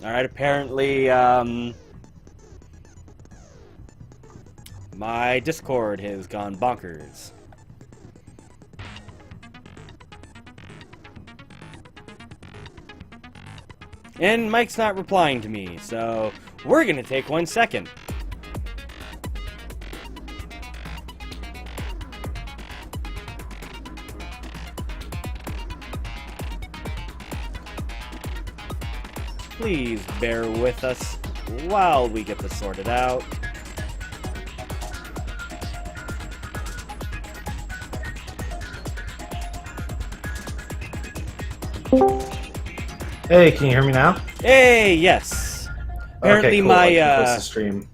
Alright, apparently, my Discord has gone bonkers. And Mike's not replying to me, so we're gonna take 1 second. Please bear with us while we get this sorted out. Hey, can you hear me now? Hey, yes. Apparently okay, cool. my close the stream.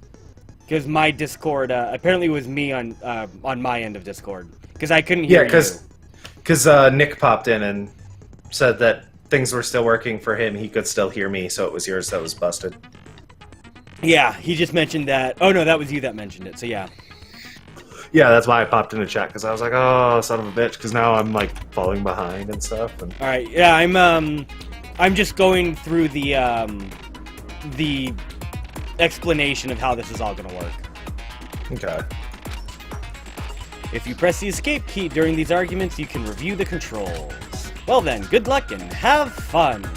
because my Discord apparently it was me on my end of Discord because I couldn't hear Yeah, you. because Nick popped in and said that things were still working for him. He could still hear me, so it was yours that was busted. Yeah, he just mentioned that. Oh no, that was you that mentioned it. So yeah. Yeah, that's why I popped into chat, because I was like, oh, son of a bitch, because now I'm, like, falling behind and stuff. And... Alright, yeah, I'm just going through the explanation of how this is all gonna work. Okay. If you press the escape key during these arguments, you can review the controls. Well then, good luck and have fun.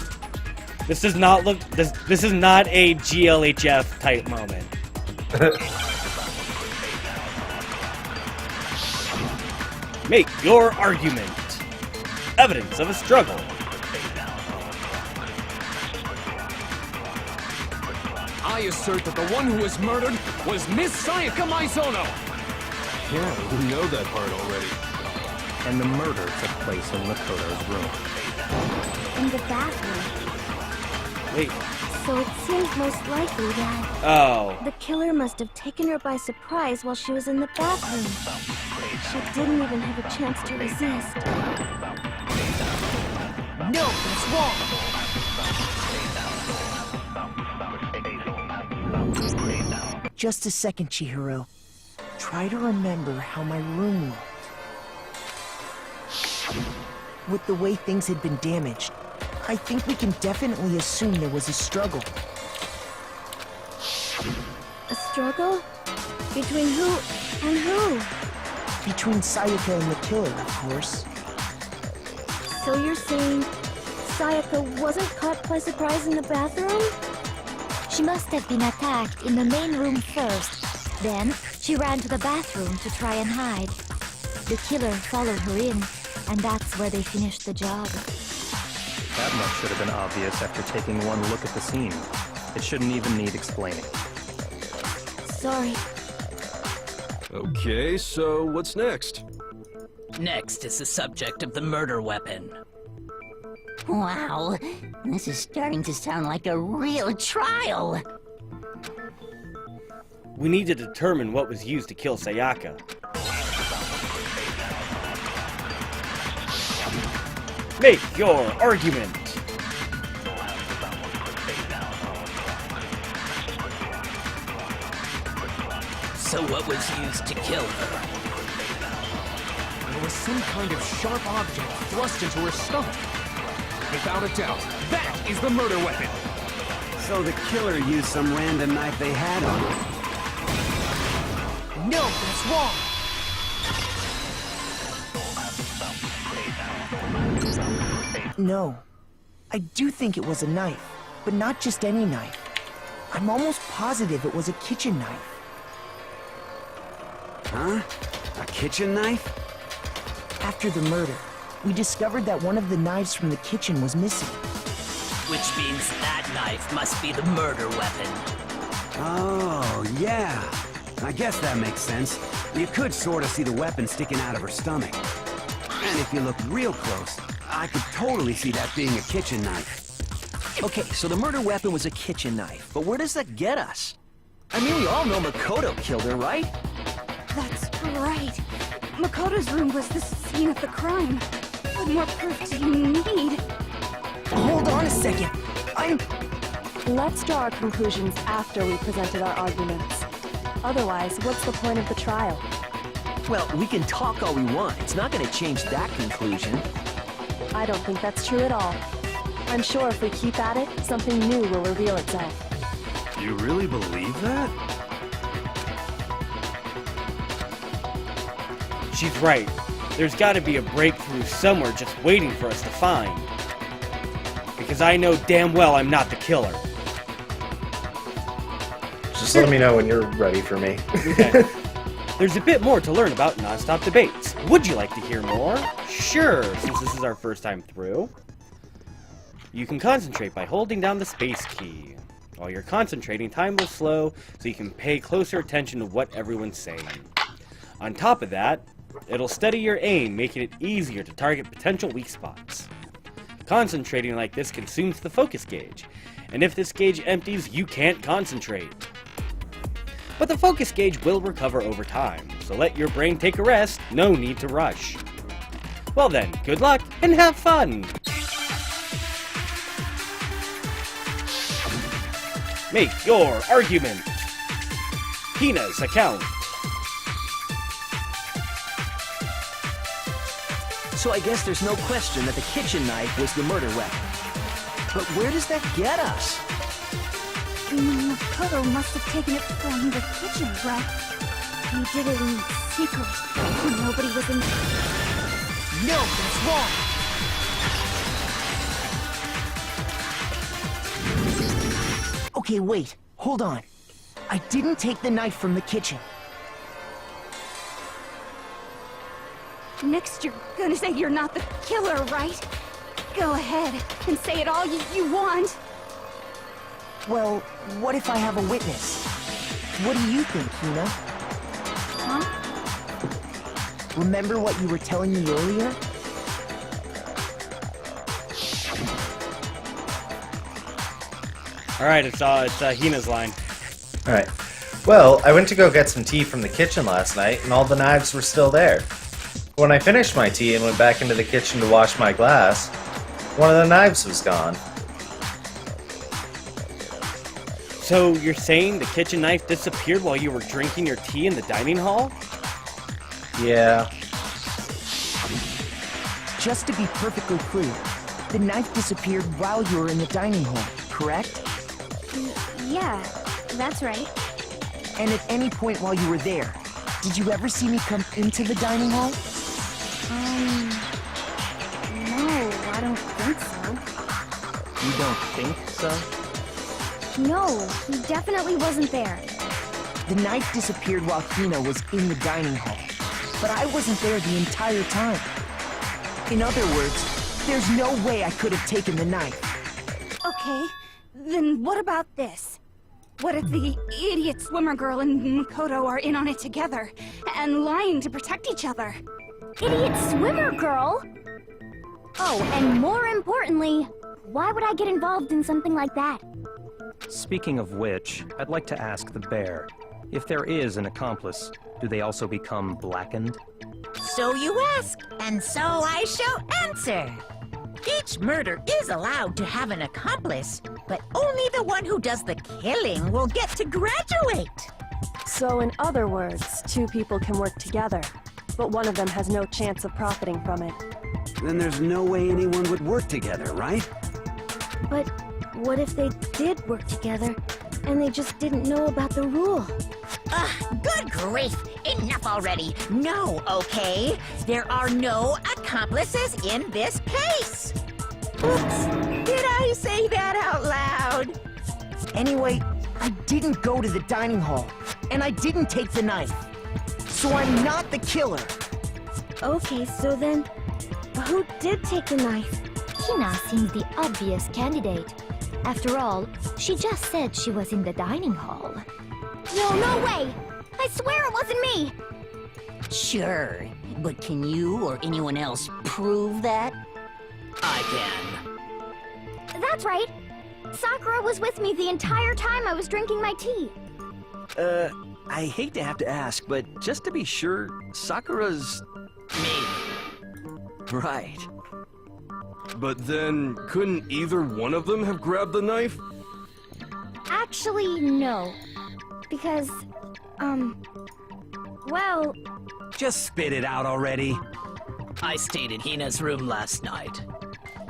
This does not look this is not a GLHF type moment. Make your argument. Evidence of a struggle. I assert that the one who was murdered was Miss Sayaka Maizono! Yeah, we know that part already. And the murder took place in Makoto's room. In the bathroom. Wait. So it seems most likely that Oh. the killer must have taken her by surprise while she was in the bathroom. She didn't even have a chance to resist. No, that's wrong! Just a second, Chihiro. Try to remember how my room looked. With the way things had been damaged, I think we can definitely assume there was a struggle. A struggle? Between who and who? Between Sayaka and the killer, of course. So you're saying Sayaka wasn't caught by surprise in the bathroom? She must have been attacked in the main room first. Then, she ran to the bathroom to try and hide. The killer followed her in, and that's where they finished the job. That much should have been obvious after taking one look at the scene. It shouldn't even need explaining. Sorry. Okay, so what's next? Next is the subject of the murder weapon. Wow, this is starting to sound like a real trial. We need to determine what was used to kill Sayaka. Make your argument. So what was used to kill her? There was some kind of sharp object thrust into her stomach. Without a doubt, that is the murder weapon! So the killer used some random knife they had on her. No, that's wrong! No. I do think it was a knife, but not just any knife. I'm almost positive it was a kitchen knife. Huh? A kitchen knife? After the murder, we discovered that one of the knives from the kitchen was missing. Which means that knife must be the murder weapon. Oh, yeah. I guess that makes sense. You could sort of see the weapon sticking out of her stomach. And if you look real close, I could totally see that being a kitchen knife. Okay, so the murder weapon was a kitchen knife, but where does that get us? I mean, we all know Makoto killed her, right? That's right. Makoto's room was the scene of the crime. What more proof do you need? Hold on a second. Let's draw our conclusions after we presented our arguments. Otherwise, what's the point of the trial? Well, we can talk all we want. It's not going to change that conclusion. I don't think that's true at all. I'm sure if we keep at it, something new will reveal itself. You really believe that? She's right. There's gotta be a breakthrough somewhere just waiting for us to find. Because I know damn well I'm not the killer. Just let me know when you're ready for me. Okay. There's a bit more to learn about non-stop debates. Would you like to hear more? Sure, since this is our first time through. You can concentrate by holding down the space key. While you're concentrating, time will slow, so you can pay closer attention to what everyone's saying. On top of that, it'll steady your aim, making it easier to target potential weak spots. Concentrating like this consumes the focus gauge, and if this gauge empties, you can't concentrate. But the focus gauge will recover over time, so let your brain take a rest, no need to rush. Well then, good luck and have fun! Make your argument! Hina's account. So I guess there's no question that the kitchen knife was the murder weapon. But where does that get us? Makoto must have taken it from the kitchen, right? He did it in secret. Nobody was in... No, that's wrong! Okay, wait. Hold on. I didn't take the knife from the kitchen. Next you're gonna say you're not the killer, right? Go ahead and say it all you want. Well, what if I have a witness? What do you think, Hina? Huh? Remember what you were telling me earlier? Alright, it's Hina's line. Alright. Well, I went to go get some tea from the kitchen last night, and all the knives were still there. When I finished my tea and went back into the kitchen to wash my glass, one of the knives was gone. So you're saying the kitchen knife disappeared while you were drinking your tea in the dining hall? Yeah. Just to be perfectly clear, the knife disappeared while you were in the dining hall, correct? Yeah, that's right. And at any point while you were there, did you ever see me come into the dining hall? No, I don't think so. You don't think so? No, he definitely wasn't there. The knife disappeared while Hina was in the dining hall, but I wasn't there the entire time. In other words, there's no way I could have taken the knife. Okay, then what about this? What if the idiot swimmer girl and Makoto are in on it together, and lying to protect each other? Idiot swimmer girl? Oh, and more importantly, why would I get involved in something like that? Speaking of which, I'd like to ask the bear, if there is an accomplice, do they also become blackened? So you ask, and so I shall answer. Each murder is allowed to have an accomplice, but only the one who does the killing will get to graduate. So in other words, two people can work together, but one of them has no chance of profiting from it. Then there's no way anyone would work together, right? But what if they did work together, and they just didn't know about the rule? Good grief! Enough already! No, okay? There are no accomplices in this case! Oops! Did I say that out loud? Anyway, I didn't go to the dining hall, and I didn't take the knife. So I'm not the killer. Okay, so then, who did take the knife? Hina seems the obvious candidate. After all, she just said she was in the dining hall. No way! I swear it wasn't me! Sure, but can you or anyone else prove that? I can. That's right. Sakura was with me the entire time I was drinking my tea. I hate to have to ask, but just to be sure, Sakura's... Me. Right. But then, couldn't either one of them have grabbed the knife? Actually, no. Because, well... Just spit it out already. I stayed in Hina's room last night.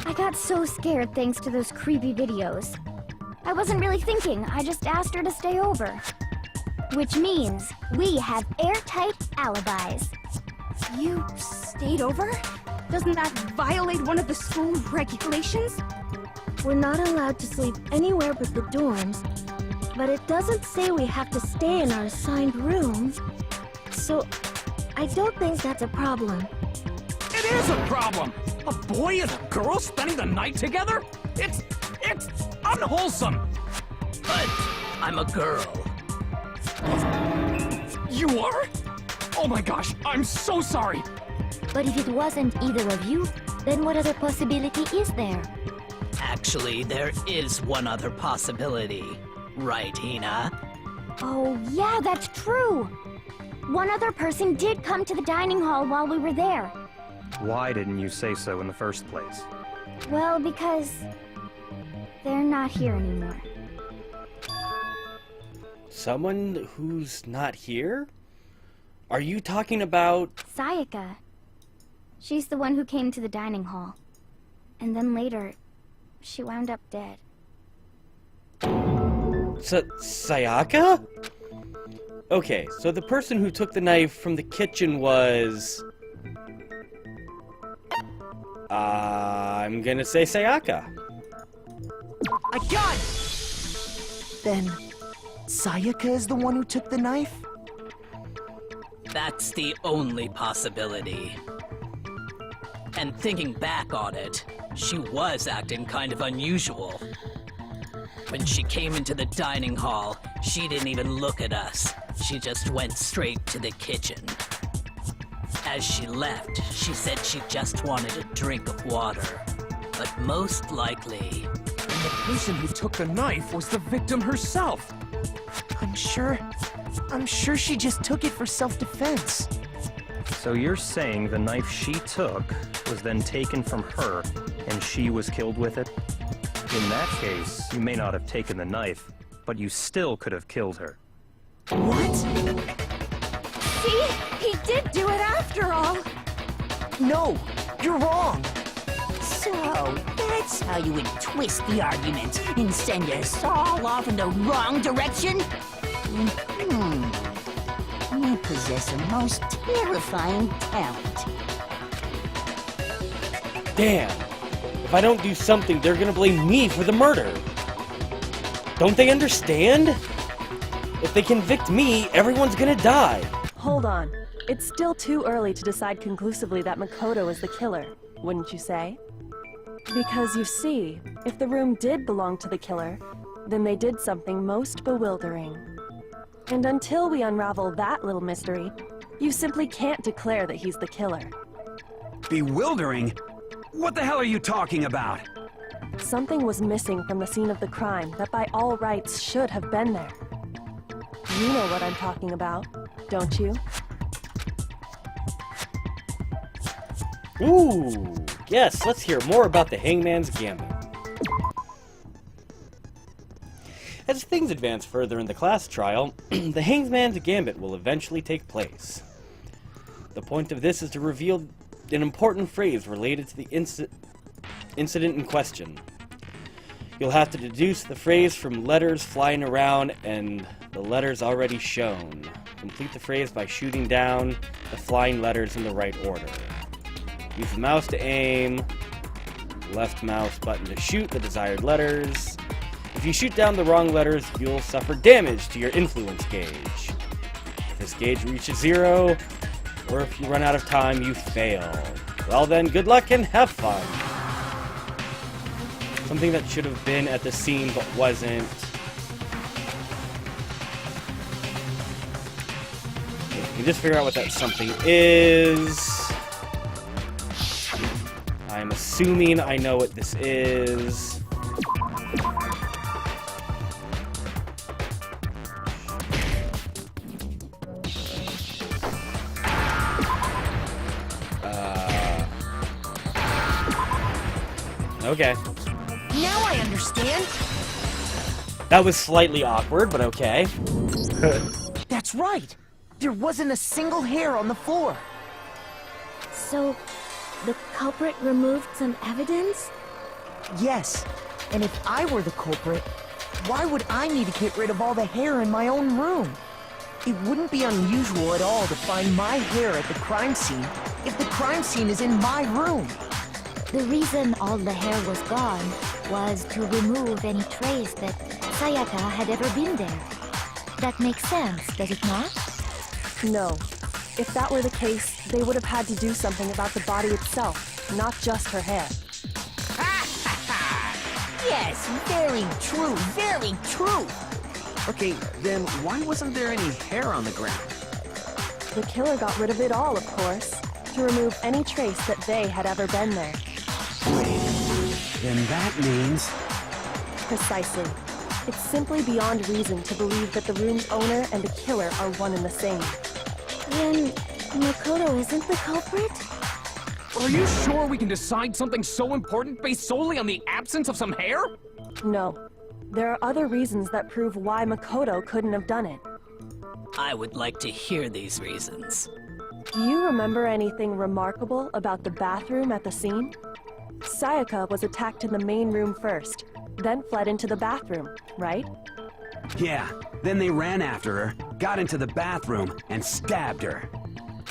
I got so scared thanks to those creepy videos. I wasn't really thinking, I just asked her to stay over. Which means we have airtight alibis. You stayed over? Doesn't that violate one of the school regulations? We're not allowed to sleep anywhere but the dorms, but it doesn't say we have to stay in our assigned room. So, I don't think that's a problem. It is a problem! A boy and a girl spending the night together? It's unwholesome! But I'm a girl. You are? Oh my gosh, I'm so sorry! But if it wasn't either of you, then what other possibility is there? Actually, there is one other possibility. Right, Hina? Oh, yeah, that's true! One other person did come to the dining hall while we were there. Why didn't you say so in the first place? Well, because they're not here anymore. Someone who's not here? Are you talking about... Sayaka. She's the one who came to the dining hall. And then later, she wound up dead. Sayaka? Okay, so the person who took the knife from the kitchen was... I'm gonna say Sayaka. I got it! Then, Sayaka is the one who took the knife? That's the only possibility. And thinking back on it, she was acting kind of unusual. When she came into the dining hall, she didn't even look at us. She just went straight to the kitchen. As she left, she said she just wanted a drink of water. But most likely... And the person who took the knife was the victim herself! I'm sure she just took it for self-defense. So you're saying the knife she took was then taken from her, and she was killed with it? In that case, you may not have taken the knife, but you still could have killed her. What? See? He did do it after all! No! You're wrong! So, that's how you would twist the argument and send us all off in the wrong direction? You possess a most terrifying talent. Damn. If I don't do something, they're gonna blame me for the murder. Don't they understand? If they convict me, everyone's gonna die. Hold on. It's still too early to decide conclusively that Makoto is the killer, wouldn't you say? Because you see, if the room did belong to the killer, then they did something most bewildering. And until we unravel that little mystery, you simply can't declare that he's the killer. Bewildering? What the hell are you talking about? Something was missing from the scene of the crime that by all rights should have been there. You know what I'm talking about, don't you? Ooh, yes, let's hear more about the Hangman's Gambit. As things advance further in the class trial, the Hangman's Gambit will eventually take place. The point of this is to reveal an important phrase related to the incident in question. You'll have to deduce the phrase from letters flying around and the letters already shown. Complete the phrase by shooting down the flying letters in the right order. Use the mouse to aim, left mouse button to shoot the desired letters. If you shoot down the wrong letters, you'll suffer damage to your influence gauge. If this gauge reaches 0, or if you run out of time, you fail. Well then, good luck and have fun. Something that should have been at the scene but wasn't. You just figure out what that something is. I'm assuming I know what this is. Okay. Now I understand. That was slightly awkward, but okay. That's right. There wasn't a single hair on the floor. So, the culprit removed some evidence? Yes, and if I were the culprit, why would I need to get rid of all the hair in my own room? It wouldn't be unusual at all to find my hair at the crime scene if the crime scene is in my room. The reason all the hair was gone was to remove any trace that Sayaka had ever been there. That makes sense, does it not? No. If that were the case, they would have had to do something about the body itself, not just her hair. Yes, very true, very true. Okay, then why wasn't there any hair on the ground? The killer got rid of it all, of course, to remove any trace that they had ever been there. Wait, then that means... Precisely. It's simply beyond reason to believe that the room's owner and the killer are one and the same. Then Makoto isn't the culprit? Are you sure we can decide something so important based solely on the absence of some hair? No. There are other reasons that prove why Makoto couldn't have done it. I would like to hear these reasons. Do you remember anything remarkable about the bathroom at the scene? Sayaka was attacked in the main room first, then fled into the bathroom, right? Yeah, then they ran after her, got into the bathroom, and stabbed her.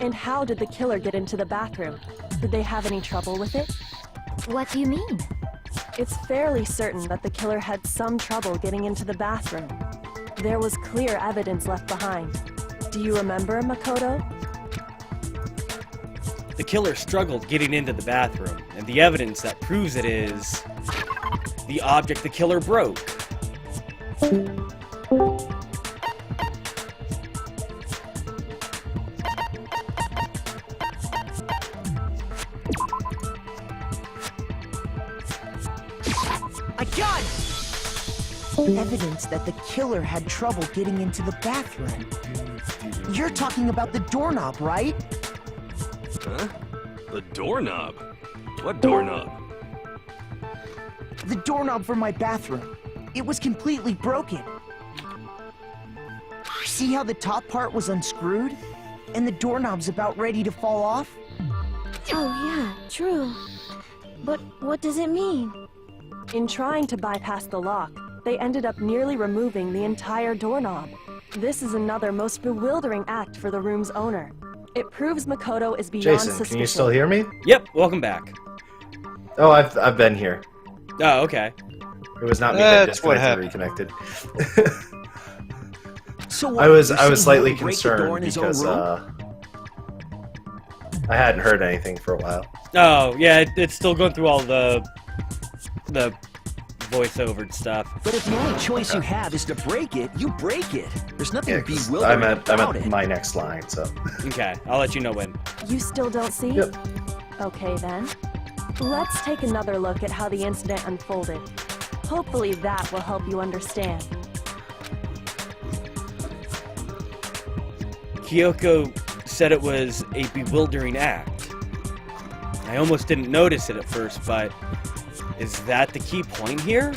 And how did the killer get into the bathroom? Did they have any trouble with it? What do you mean? It's fairly certain that the killer had some trouble getting into the bathroom. There was clear evidence left behind. Do you remember, Makoto? The killer struggled getting into the bathroom, and the evidence that proves it is the object the killer broke. I got it! Evidence that the killer had trouble getting into the bathroom. You're talking about the doorknob, right? Huh? The doorknob? What doorknob? The doorknob for my bathroom. It was completely broken. See how the top part was unscrewed? And the doorknob's about ready to fall off? Oh yeah, true. But what does it mean? In trying to bypass the lock, they ended up nearly removing the entire doorknob. This is another most bewildering act for the room's owner. It proves Makoto is beyond Jason, suspicion. can you still hear me? Yep, welcome back. Oh, I've been here. Oh, okay. It was not me that That's what disconnected, happened. reconnected. So I was you're saying slightly he break the door concerned in his own because room? I hadn't heard anything for a while. Oh, yeah, it's still going through all the voiceover stuff. But if the only choice you have is to break it, you break it. There's nothing Yeah, 'cause bewildering I'm about at it. my next line, so. Okay, I'll let you know when. You still don't see? Yep. Okay then. Let's take another look at how the incident unfolded. Hopefully that will help you understand. Kyoko said it was a bewildering act. I almost didn't notice it at first, but is that the key point here?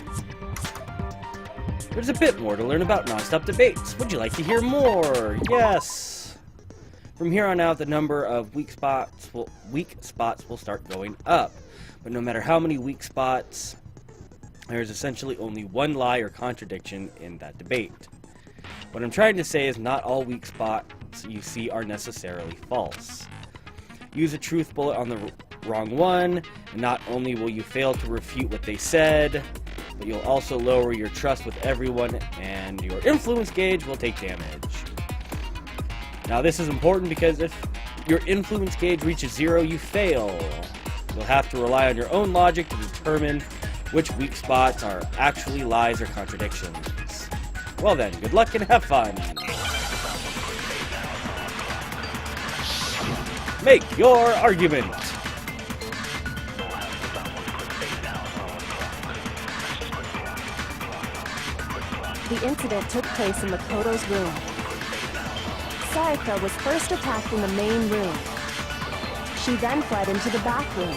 There's a bit more to learn about non-stop debates. Would you like to hear more? Yes! From here on out, the number of weak spots will start going up. But no matter how many weak spots, there's essentially only one lie or contradiction in that debate. What I'm trying to say is not all weak spots you see are necessarily false. Use a truth bullet on the wrong one, and not only will you fail to refute what they said, but you'll also lower your trust with everyone, and your influence gauge will take damage. Now this is important because if your influence gauge reaches 0, you fail. You'll have to rely on your own logic to determine which weak spots are actually lies or contradictions. Well then, good luck and have fun! Make your argument! The incident took place in Makoto's room. Sayaka was first attacked in the main room. She then fled into the bathroom.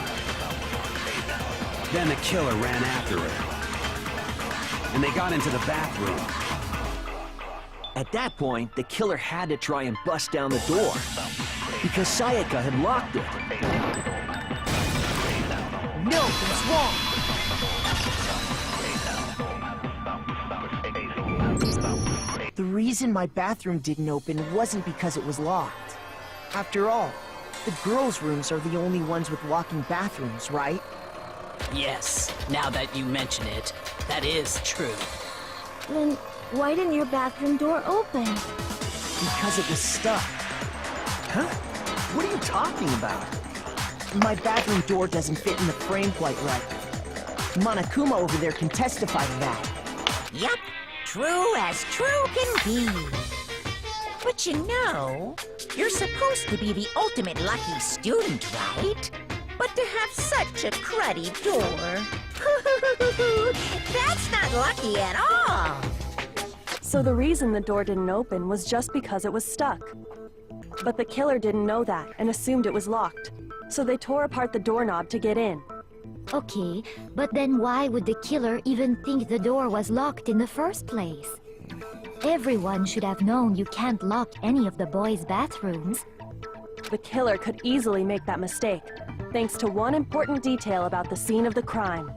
Then the killer ran after her. And they got into the bathroom. At that point, the killer had to try and bust down the door, because Sayaka had locked it. No, that's wrong. The reason my bathroom didn't open wasn't because it was locked. After all, the girls' rooms are the only ones with walking bathrooms, right? Yes, now that you mention it, that is true. Then why didn't your bathroom door open? Because it was stuck. Huh? What are you talking about? My bathroom door doesn't fit in the frame quite right. Monokuma over there can testify to that. Yup, true as true can be. But you know, you're supposed to be the ultimate lucky student, right? But to have such a cruddy door... That's not lucky at all! So the reason the door didn't open was just because it was stuck. But the killer didn't know that and assumed it was locked. So they tore apart the doorknob to get in. Okay, but then why would the killer even think the door was locked in the first place? Everyone should have known you can't lock any of the boys' bathrooms. The killer could easily make that mistake, thanks to one important detail about the scene of the crime.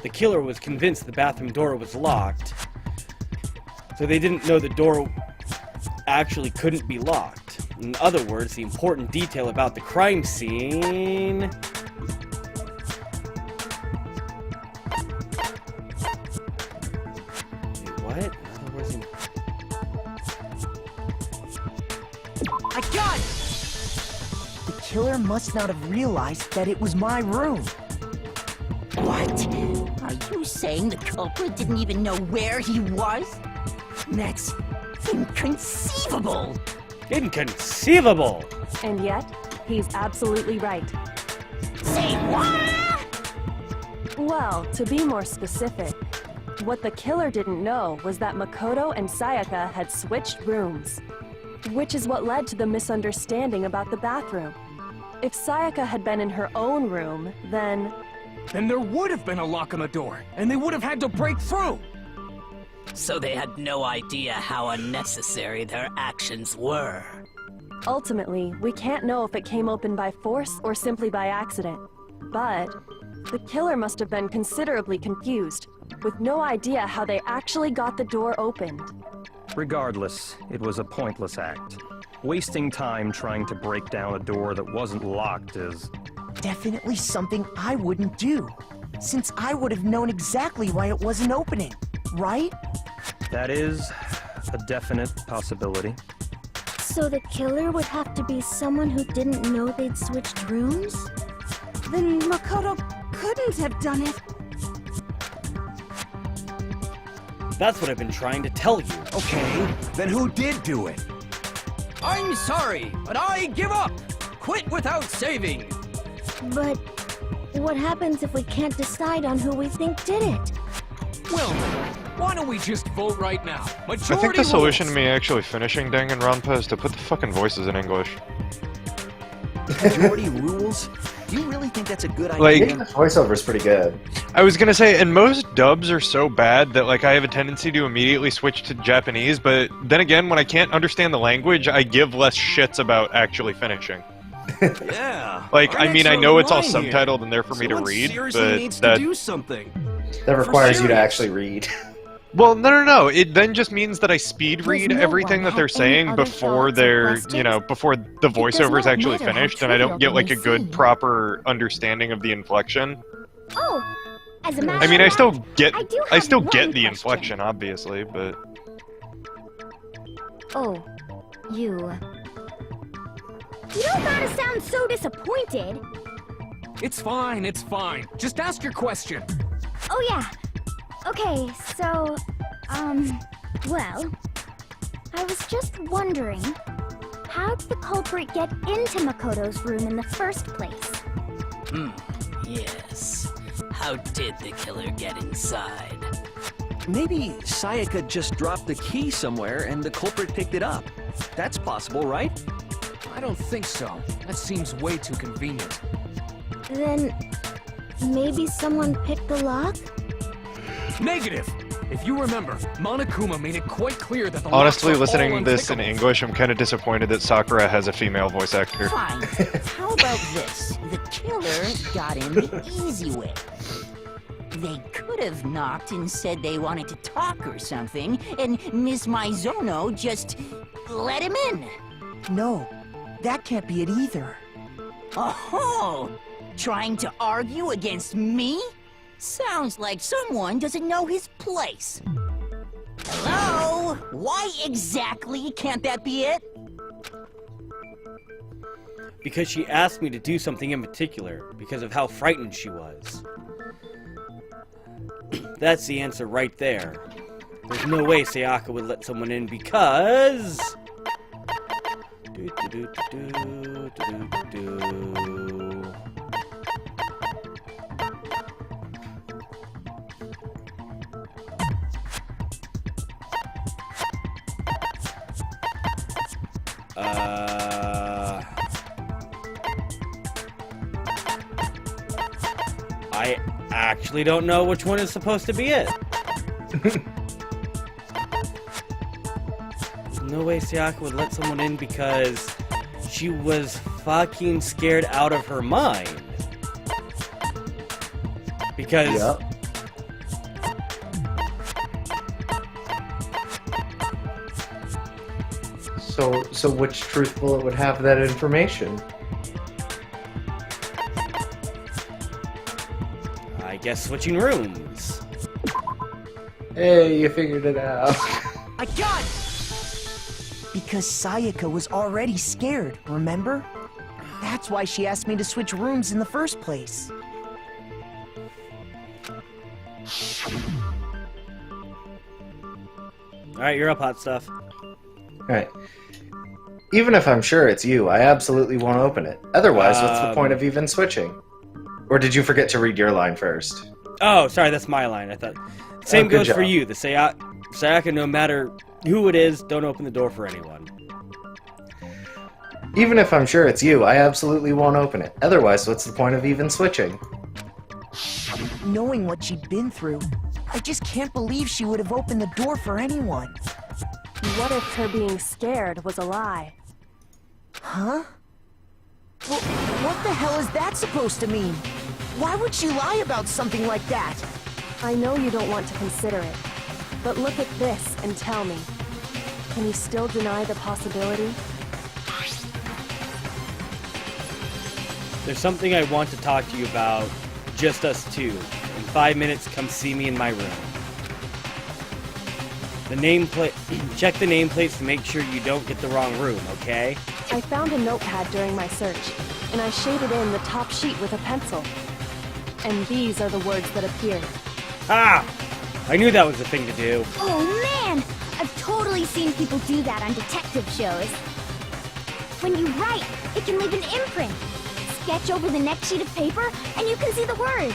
The killer was convinced the bathroom door was locked, so they didn't know the door actually couldn't be locked. In other words, the important detail about the crime scene... Wait, what? In other words, I got it! The killer must not have realized that it was my room. What? Are you saying the culprit didn't even know where he was? That's inconceivable! Inconceivable! And yet, he's absolutely right. Say what? Well, to be more specific, what the killer didn't know was that Makoto and Sayaka had switched rooms, which is what led to the misunderstanding about the bathroom. If Sayaka had been in her own room, then there would have been a lock on the door, and they would have had to break through! So they had no idea how unnecessary their actions were. Ultimately, we can't know if it came open by force or simply by accident. But the killer must have been considerably confused, with no idea how they actually got the door opened. Regardless, it was a pointless act. Wasting time trying to break down a door that wasn't locked is... Definitely something I wouldn't do, since I would have known exactly why it wasn't opening, right? That is a definite possibility. So the killer would have to be someone who didn't know they'd switched rooms? Then Makoto couldn't have done it. That's what I've been trying to tell you. Okay, then who did do it? I'm sorry, but I give up! Quit without saving! But what happens if we can't decide on who we think did it? Well, why don't we just vote right now? Majority I think the solution to rules. me actually finishing Danganronpa is to put the fucking voices in English. Majority rules? You really think that's a good idea? Like, The voiceover's pretty good. I was gonna say, and most dubs are so bad that like I have a tendency to immediately switch to Japanese, but then again, when I can't understand the language, I give less shits about actually finishing. Yeah. Like, our I mean, next I know it's all line here. subtitled and there for me to Someone read, seriously but needs that... to do something. That requires you to serious. actually read. Well, no. It then just means that I speed read no everything one that they're have any saying other before thoughts or they're, questions? you know, before the voiceover's not actually matter how finished, and I don't trivial get like they a good, seem. proper understanding of the inflection. Oh, as a matter I mean, of I still fact, get, I do I have still one get the question. inflection, obviously, but Oh, you. You don't gotta sound so disappointed. It's fine, it's fine. Just ask your question. Oh yeah. Okay, so, well, I was just wondering, how did the culprit get into Makoto's room in the first place? Yes. How did the killer get inside? Maybe Sayaka just dropped the key somewhere and the culprit picked it up. That's possible, right? I don't think so. That seems way too convenient. Then, maybe someone picked the lock? Negative! If you remember, Monokuma made it quite clear that the honestly, locks are all listening to this in unpickable. English, I'm kind of disappointed that Sakura has a female voice actor. Fine. How about this? The killer got in the easy way. They could have knocked and said they wanted to talk or something, and Miss Maizono just let him in. No, that can't be it either. Oh, trying to argue against me? Sounds like someone doesn't know his place. Hello? Why exactly can't that be it? Because she asked me to do something in particular, because of how frightened she was. That's the answer right there. There's no way Sayaka would let someone in because... I actually don't know which one is supposed to be it. There's no way Sayaka would let someone in because she was fucking scared out of her mind. Because... Yep. So which truth bullet would have that information? I guess switching rooms. Hey, you figured it out. I got it! Because Sayaka was already scared, remember? That's why she asked me to switch rooms in the first place. Alright, you're up, hot stuff. Alright. Even if I'm sure it's you, I absolutely won't open it. Otherwise, what's the point of even switching? Or did you forget to read your line first? Oh, sorry, that's my line. I thought... Same good goes for job. you. The Sayaka, no matter who it is, don't open the door for anyone. Even if I'm sure it's you, I absolutely won't open it. Otherwise, what's the point of even switching? Knowing what she'd been through, I just can't believe she would have opened the door for anyone. What if her being scared was a lie? Huh? Well, what the hell is that supposed to mean? Why would she lie about something like that? I know you don't want to consider it, but look at this and tell me. Can you still deny the possibility? There's something I want to talk to you about, just us two. In 5 minutes, come see me in my room. The nameplate... Check the nameplates to make sure you don't get the wrong room, okay? I found a notepad during my search, and I shaded in the top sheet with a pencil. And these are the words that appeared. Ah! I knew that was the thing to do. Oh man! I've totally seen people do that on detective shows. When you write, it can leave an imprint. Sketch over the next sheet of paper, and you can see the words.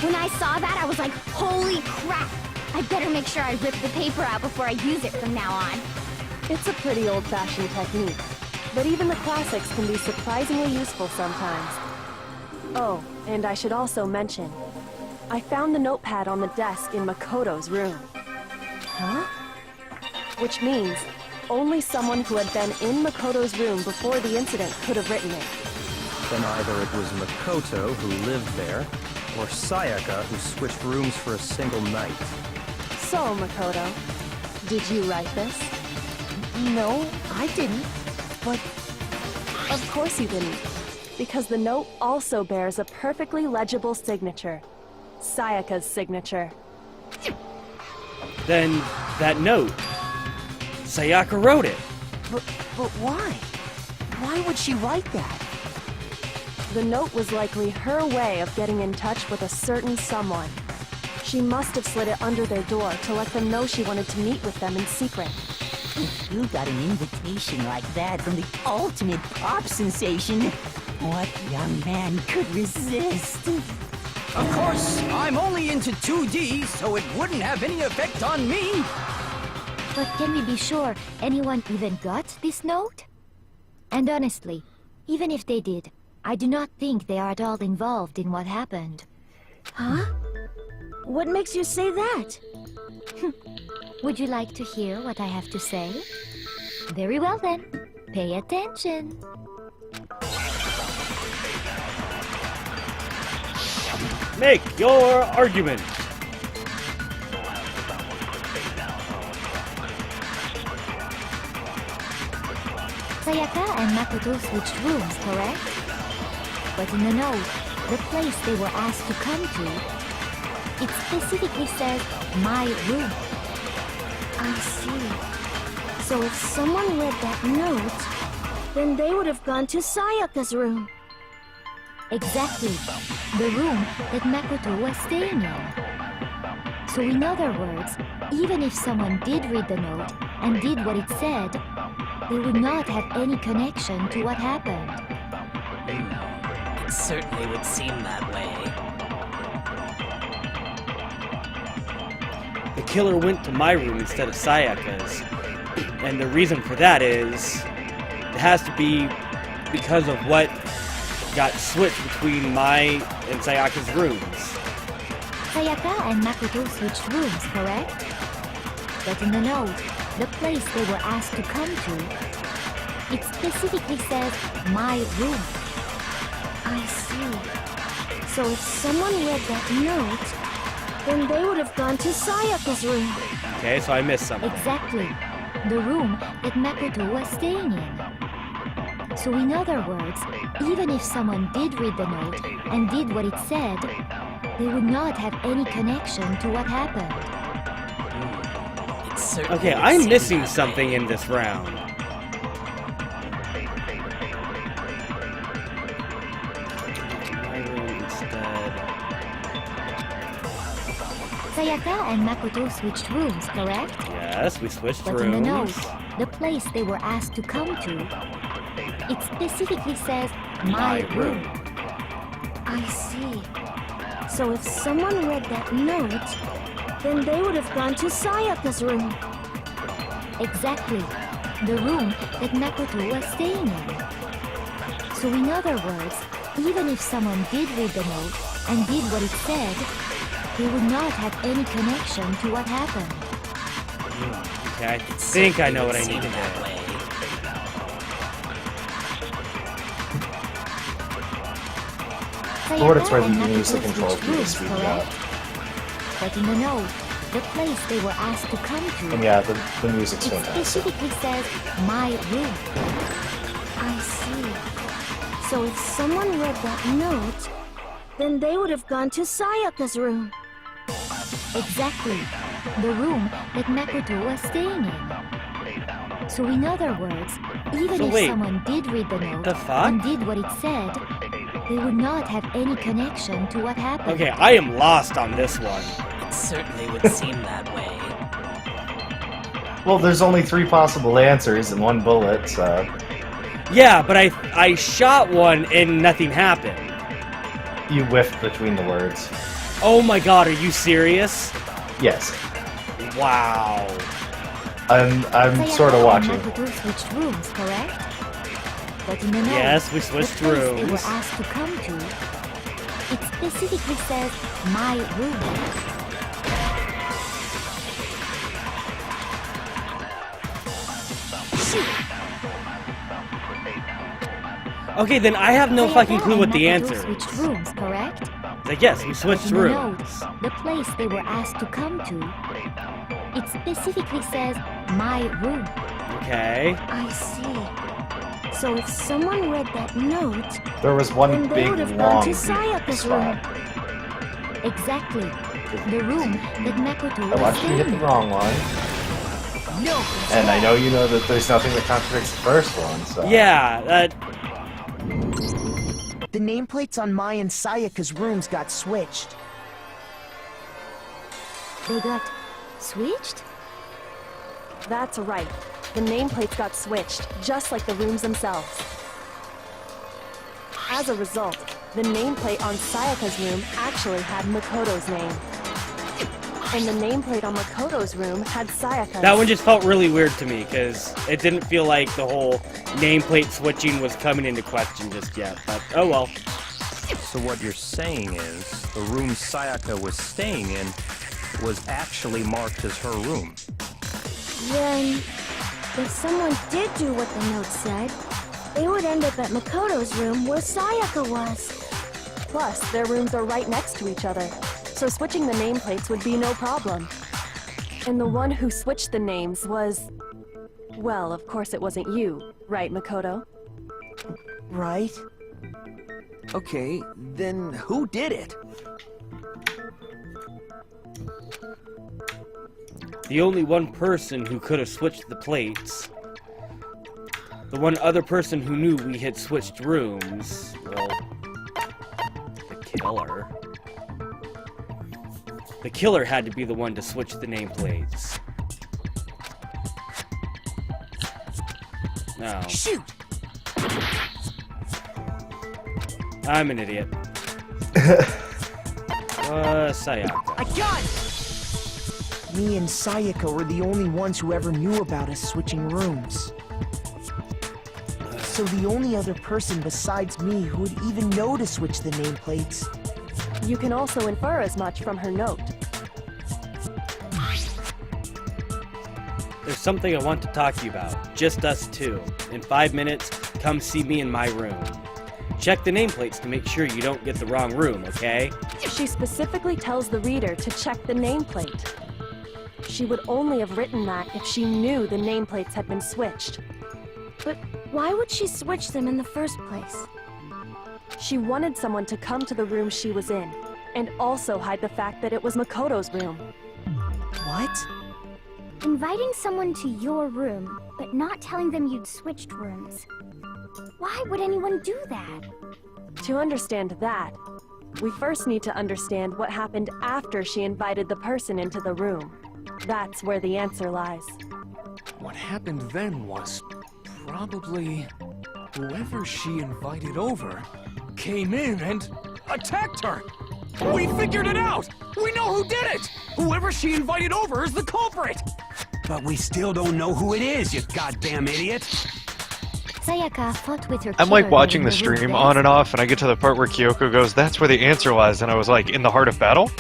When I saw that, I was like, holy crap! I better make sure I rip the paper out before I use it from now on. It's a pretty old-fashioned technique, but even the classics can be surprisingly useful sometimes. Oh, and I should also mention, I found the notepad on the desk in Makoto's room. Huh? Which means only someone who had been in Makoto's room before the incident could have written it. Then either it was Makoto who lived there, or Sayaka who switched rooms for a single night. So, Makoto, did you write this? No, I didn't. But... Of course you didn't, because the note also bears a perfectly legible signature. Sayaka's signature. Then, that note. Sayaka wrote it. But why? Why would she write that? The note was likely her way of getting in touch with a certain someone. She must have slid it under their door to let them know she wanted to meet with them in secret. If you got an invitation like that from the ultimate pop sensation, what young man could resist? Of course, I'm only into 2D, so it wouldn't have any effect on me. But can we be sure anyone even got this note? And honestly, even if they did, I do not think they are at all involved in what happened. Huh? What makes you say that? Would you like to hear what I have to say? Very well then. Pay attention. Make your argument. Sayaka and Makoto switched rooms, correct? But in the note, the place they were asked to come to, it specifically says, my room. I see. So if someone read that note, then they would have gone to Sayaka's room. Exactly. The room that Makoto was staying in. So in other words, even if someone did read the note and did what it said, they would not have any connection to what happened. It certainly would seem that way. The killer went to my room instead of Sayaka's. And the reason for that is, it has to be because of what got switched between my and Sayaka's rooms. Sayaka and Makoto switched rooms, correct? But in the note, the place they were asked to come to, it specifically says, my room. I see. So if someone read that note, then they would have gone to Sayaka's room. Okay, so I missed something. Exactly. The room that Makoto was staying in. So in other words, even if someone did read the note and did what it said, they would not have any connection to what happened. Okay, I'm missing something in this round. My room instead. Sayaka and Makoto switched rooms, correct? Yes, we switched But rooms. in the note, the place they were asked to come to, it specifically says, my room. I see. So if someone read that note, then they would have gone to Sayaka's room. Exactly. The room that Makoto was staying in. So in other words, even if someone did read the note and did what it said, they would not have any connection to what happened. Okay, I think I know what I need to do. For what it's worth, you Sayaka can and use the Makoto control switched key to rooms, speed it up. correct? But in the note, the place they were asked to come to, And yeah, the music's it fantastic. specifically says, my room. I see. So if someone read that note, then they would have gone to Sayaka's room. Exactly. The room that Makoto was staying in. So in other words, even So if wait, someone did read the note the fuck? and did what it said, they would not have any connection to what happened. Okay, I am lost on this one. It certainly would seem that way. Well, there's only 3 possible answers and 1 bullet, so... Yeah, but I shot one and nothing happened. You whiffed between the words. Oh my god, are you serious? Yes. Wow. I'm Sayaka sort of and watching. Makoto switched rooms, correct? But in the note, Yes, we switched the place they were rooms. asked to come to, it specifically says, my room. Okay, then I have no Sayaka fucking clue and what the Makoto answer is. switched rooms, correct? Like, yes, we switched In the rooms. notes, the place they were asked to come to, it specifically says, my room. Okay. I see. So if someone read that note, There was one then they big, would have gone long to Sayaka's spot. room. Exactly. The room that Makoto I was watched you hit staying the in. wrong one. No. And I know you know that there's nothing that contradicts the first one, so... Yeah, The nameplates on Mai and Sayaka's rooms got switched. They got switched? That's right. The nameplates got switched, just like the rooms themselves. As a result, the nameplate on Sayaka's room actually had Makoto's name. And the nameplate on Makoto's room had Sayaka's. that one just felt really weird to me, because it didn't feel like the whole nameplate switching was coming into question just yet, but oh well. So what you're saying is, the room Sayaka was staying in was actually marked as her room. Then, if someone did do what the note said, they would end up at Makoto's room where Sayaka was. Plus, their rooms are right next to each other, so switching the nameplates would be no problem. And the one who switched the names was... Well, of course it wasn't you, right, Makoto? Right? Okay, then who did it? The only one person who could have switched the plates. The one other person who knew we had switched rooms. Well, the killer. The killer had to be the one to switch the nameplates. No. Shoot! I'm an idiot. Sayaka. I got it! Me and Sayaka were the only ones who ever knew about us switching rooms. So the only other person besides me who would even know to switch the nameplates. You can also infer as much from her note. There's something I want to talk to you about. Just us two. In 5 minutes, come see me in my room. Check the nameplates to make sure you don't get the wrong room, okay? She specifically tells the reader to check the nameplate. She would only have written that if she knew the nameplates had been switched. But why would she switch them in the first place? She wanted someone to come to the room she was in, and also hide the fact that it was Makoto's room. What? Inviting someone to your room, but not telling them you'd switched rooms. Why would anyone do that? To understand that, we first need to understand what happened after she invited the person into the room. That's where the answer lies. What happened then was probably whoever she invited over came in and attacked her. We figured it out! We know who did it! Whoever she invited over is the culprit! But we still don't know who it is, you goddamn idiot! Sayaka fought with her I'm like killer watching during the room stream dance. on and off, and I get to the part where Kyoko goes, "That's where the answer lies," and I was like, in the heart of battle?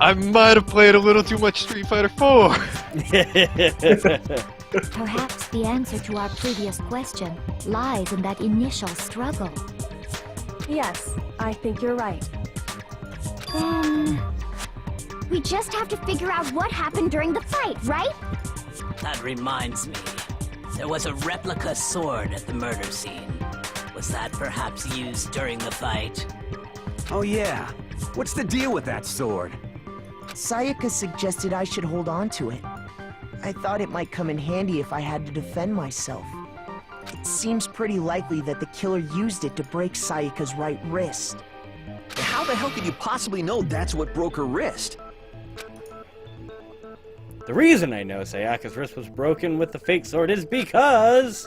I might have played a little too much Street Fighter 4. Perhaps the answer to our previous question lies in that initial struggle. Yes, I think you're right. Then... we just have to figure out what happened during the fight, right? That reminds me. There was a replica sword at the murder scene. Was that perhaps used during the fight? Oh yeah, what's the deal with that sword? Sayaka suggested I should hold on to it. I thought it might come in handy if I had to defend myself. It seems pretty likely that the killer used it to break Sayaka's right wrist. How the hell could you possibly know that's what broke her wrist? The reason I know Sayaka's wrist was broken with the fake sword is because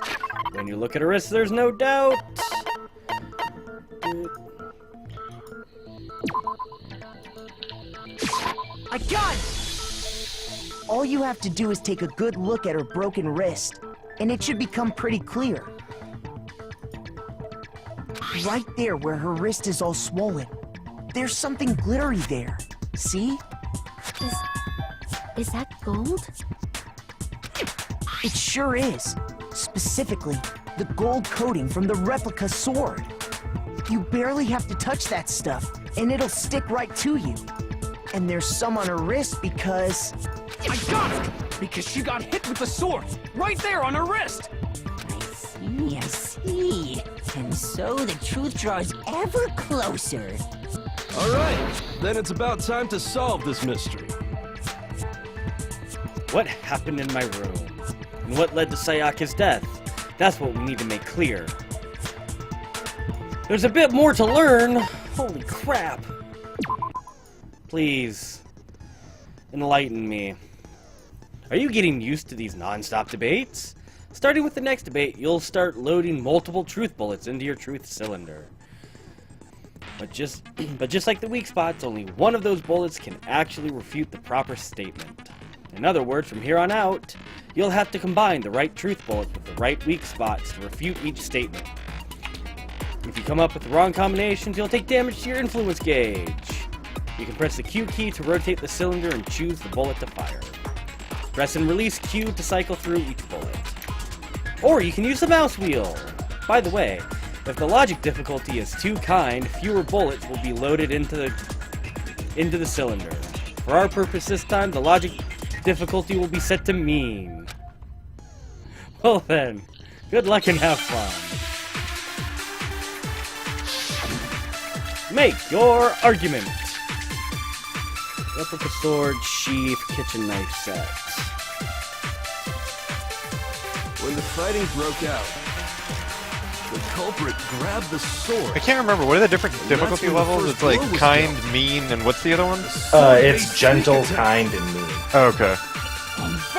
when you look at her wrist, there's no doubt. I got it! All you have to do is take a good look at her broken wrist, and it should become pretty clear. Right there where her wrist is all swollen, there's something glittery there. See? Is that gold? It sure is. Specifically, the gold coating from the replica sword. You barely have to touch that stuff, and it'll stick right to you. And there's some on her wrist because... I got it! Because she got hit with the sword, right there on her wrist! I see. And so the truth draws ever closer. Alright, then it's about time to solve this mystery. What happened in my room? And what led to Sayaka's death? That's what we need to make clear. There's a bit more to learn! Holy crap! Please, enlighten me. Are you getting used to these non-stop debates? Starting with the next debate, you'll start loading multiple truth bullets into your truth cylinder. But just like the weak spots, only one of those bullets can actually refute the proper statement. In other words, from here on out, you'll have to combine the right truth bullets with the right weak spots to refute each statement. If you come up with the wrong combinations, you'll take damage to your influence gauge. You can press the Q key to rotate the cylinder and choose the bullet to fire. Press and release Q to cycle through each bullet. Or you can use the mouse wheel. By the way, If the logic difficulty is too kind, fewer bullets will be loaded into the cylinder. For our purpose this time, the logic difficulty will be set to mean. Well then, good luck and have fun. Make your argument. Replica sword, sheath, kitchen knife set. When the fighting broke out, the culprit grabbed the sword. I can't remember. What are the different difficulty levels? It's like kind, mean, and what's the other one? It's gentle, kind, and mean. Oh, okay.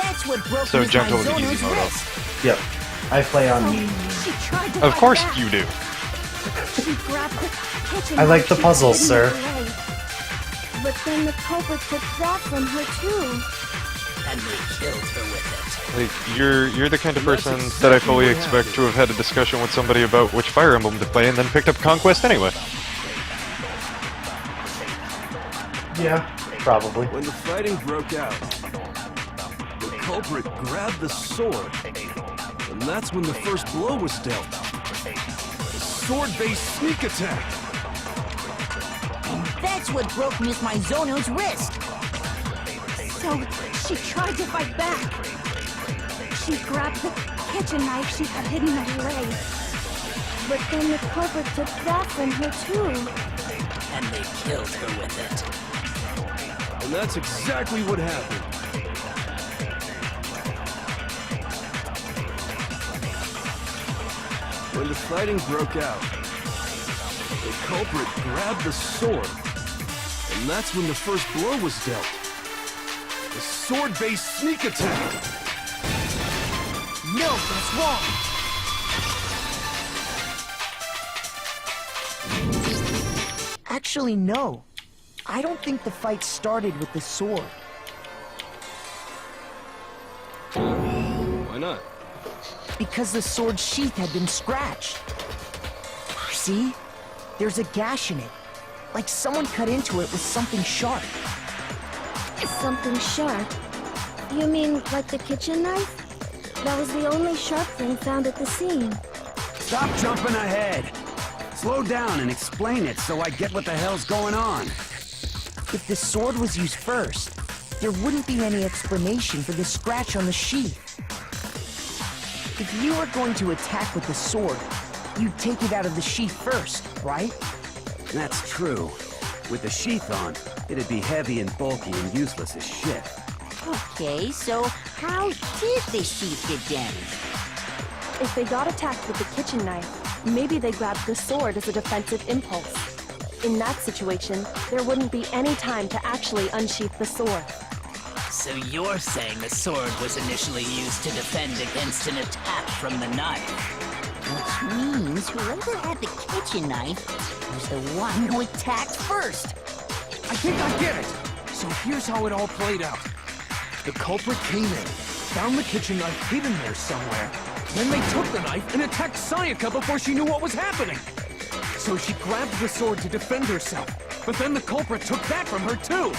That's what broke So Miss gentle with the Mizono's easy mode. wrist. Yep. I play on mean. She tried to Of fight course back. you do. She grabbed the kitchen I like knife the she puzzles, had sir. hidden away. But then the culprit took that from her too. And they killed her with it. Like, you're the kind of person that I fully expect to have had a discussion with somebody about which Fire Emblem to play and then picked up Conquest anyway. Yeah, probably. When the fighting broke out, the culprit grabbed the sword, and that's when the first blow was dealt. The sword-based sneak attack. And that's what broke Miss Mizono's wrist. So she tried to fight back. She grabbed the kitchen knife she had hidden away. But then the culprit took that from her too. And they killed her with it. And that's exactly what happened. When the fighting broke out, the culprit grabbed the sword, and that's when the first blow was dealt. The sword-based sneak attack. No, that's wrong. Actually, no. I don't think the fight started with the sword. Why not? Because the sword sheath had been scratched. See? There's a gash in it. Like someone cut into it with something sharp. Something sharp? You mean like the kitchen knife? That was the only sharp thing found at the scene. Stop jumping ahead. Slow down and explain it so I get what the hell's going on. If the sword was used first, there wouldn't be any explanation for the scratch on the sheath. If you were going to attack with the sword, you'd take it out of the sheath first, right? That's true. With the sheath on, it'd be heavy and bulky and useless as shit. Okay, so how did the sheath get damaged? If they got attacked with the kitchen knife, maybe they grabbed the sword as a defensive impulse. In that situation, there wouldn't be any time to actually unsheath the sword. So you're saying the sword was initially used to defend against an attack from the knife? Which means whoever had the kitchen knife was the one who attacked first. I think I get it. So here's how it all played out. The culprit came in, found the kitchen knife hidden there somewhere. Then they took the knife and attacked Sayaka before she knew what was happening. So she grabbed the sword to defend herself, but then the culprit took that from her too.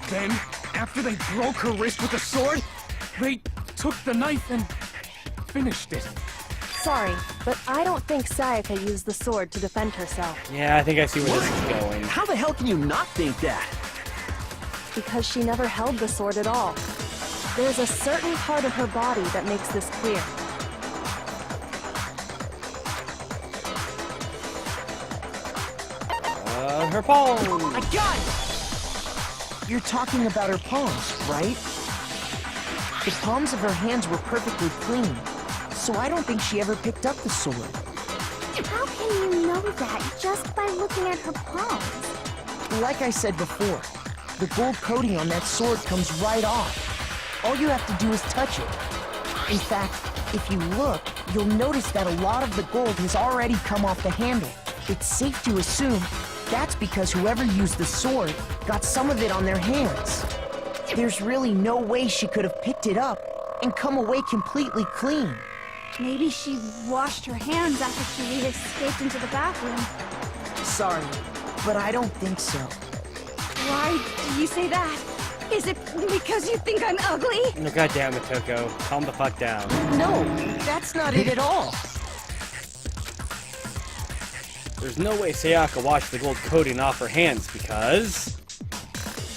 Then, after they broke her wrist with the sword, they took the knife and finished it. Sorry, but I don't think Sayaka used the sword to defend herself. Yeah, I think I see where this is going. How the hell can you not think that? Because she never held the sword at all. There's a certain part of her body that makes this clear. Her palm! I got it! You're talking about her palms, right? The palms of her hands were perfectly clean, so I don't think she ever picked up the sword. How can you know that just by looking at her palms? Like I said before, the gold coating on that sword comes right off. All you have to do is touch it. In fact, if you look, you'll notice that a lot of the gold has already come off the handle. It's safe to assume that's because whoever used the sword got some of it on their hands. There's really no way she could have picked it up and come away completely clean. Maybe she washed her hands after she escaped into the bathroom. Sorry, but I don't think so. Why do you say that? Is it because you think I'm ugly? No, goddamn it, Toko. Calm the fuck down. No, that's not it at all. There's no way Sayaka washed the gold coating off her hands because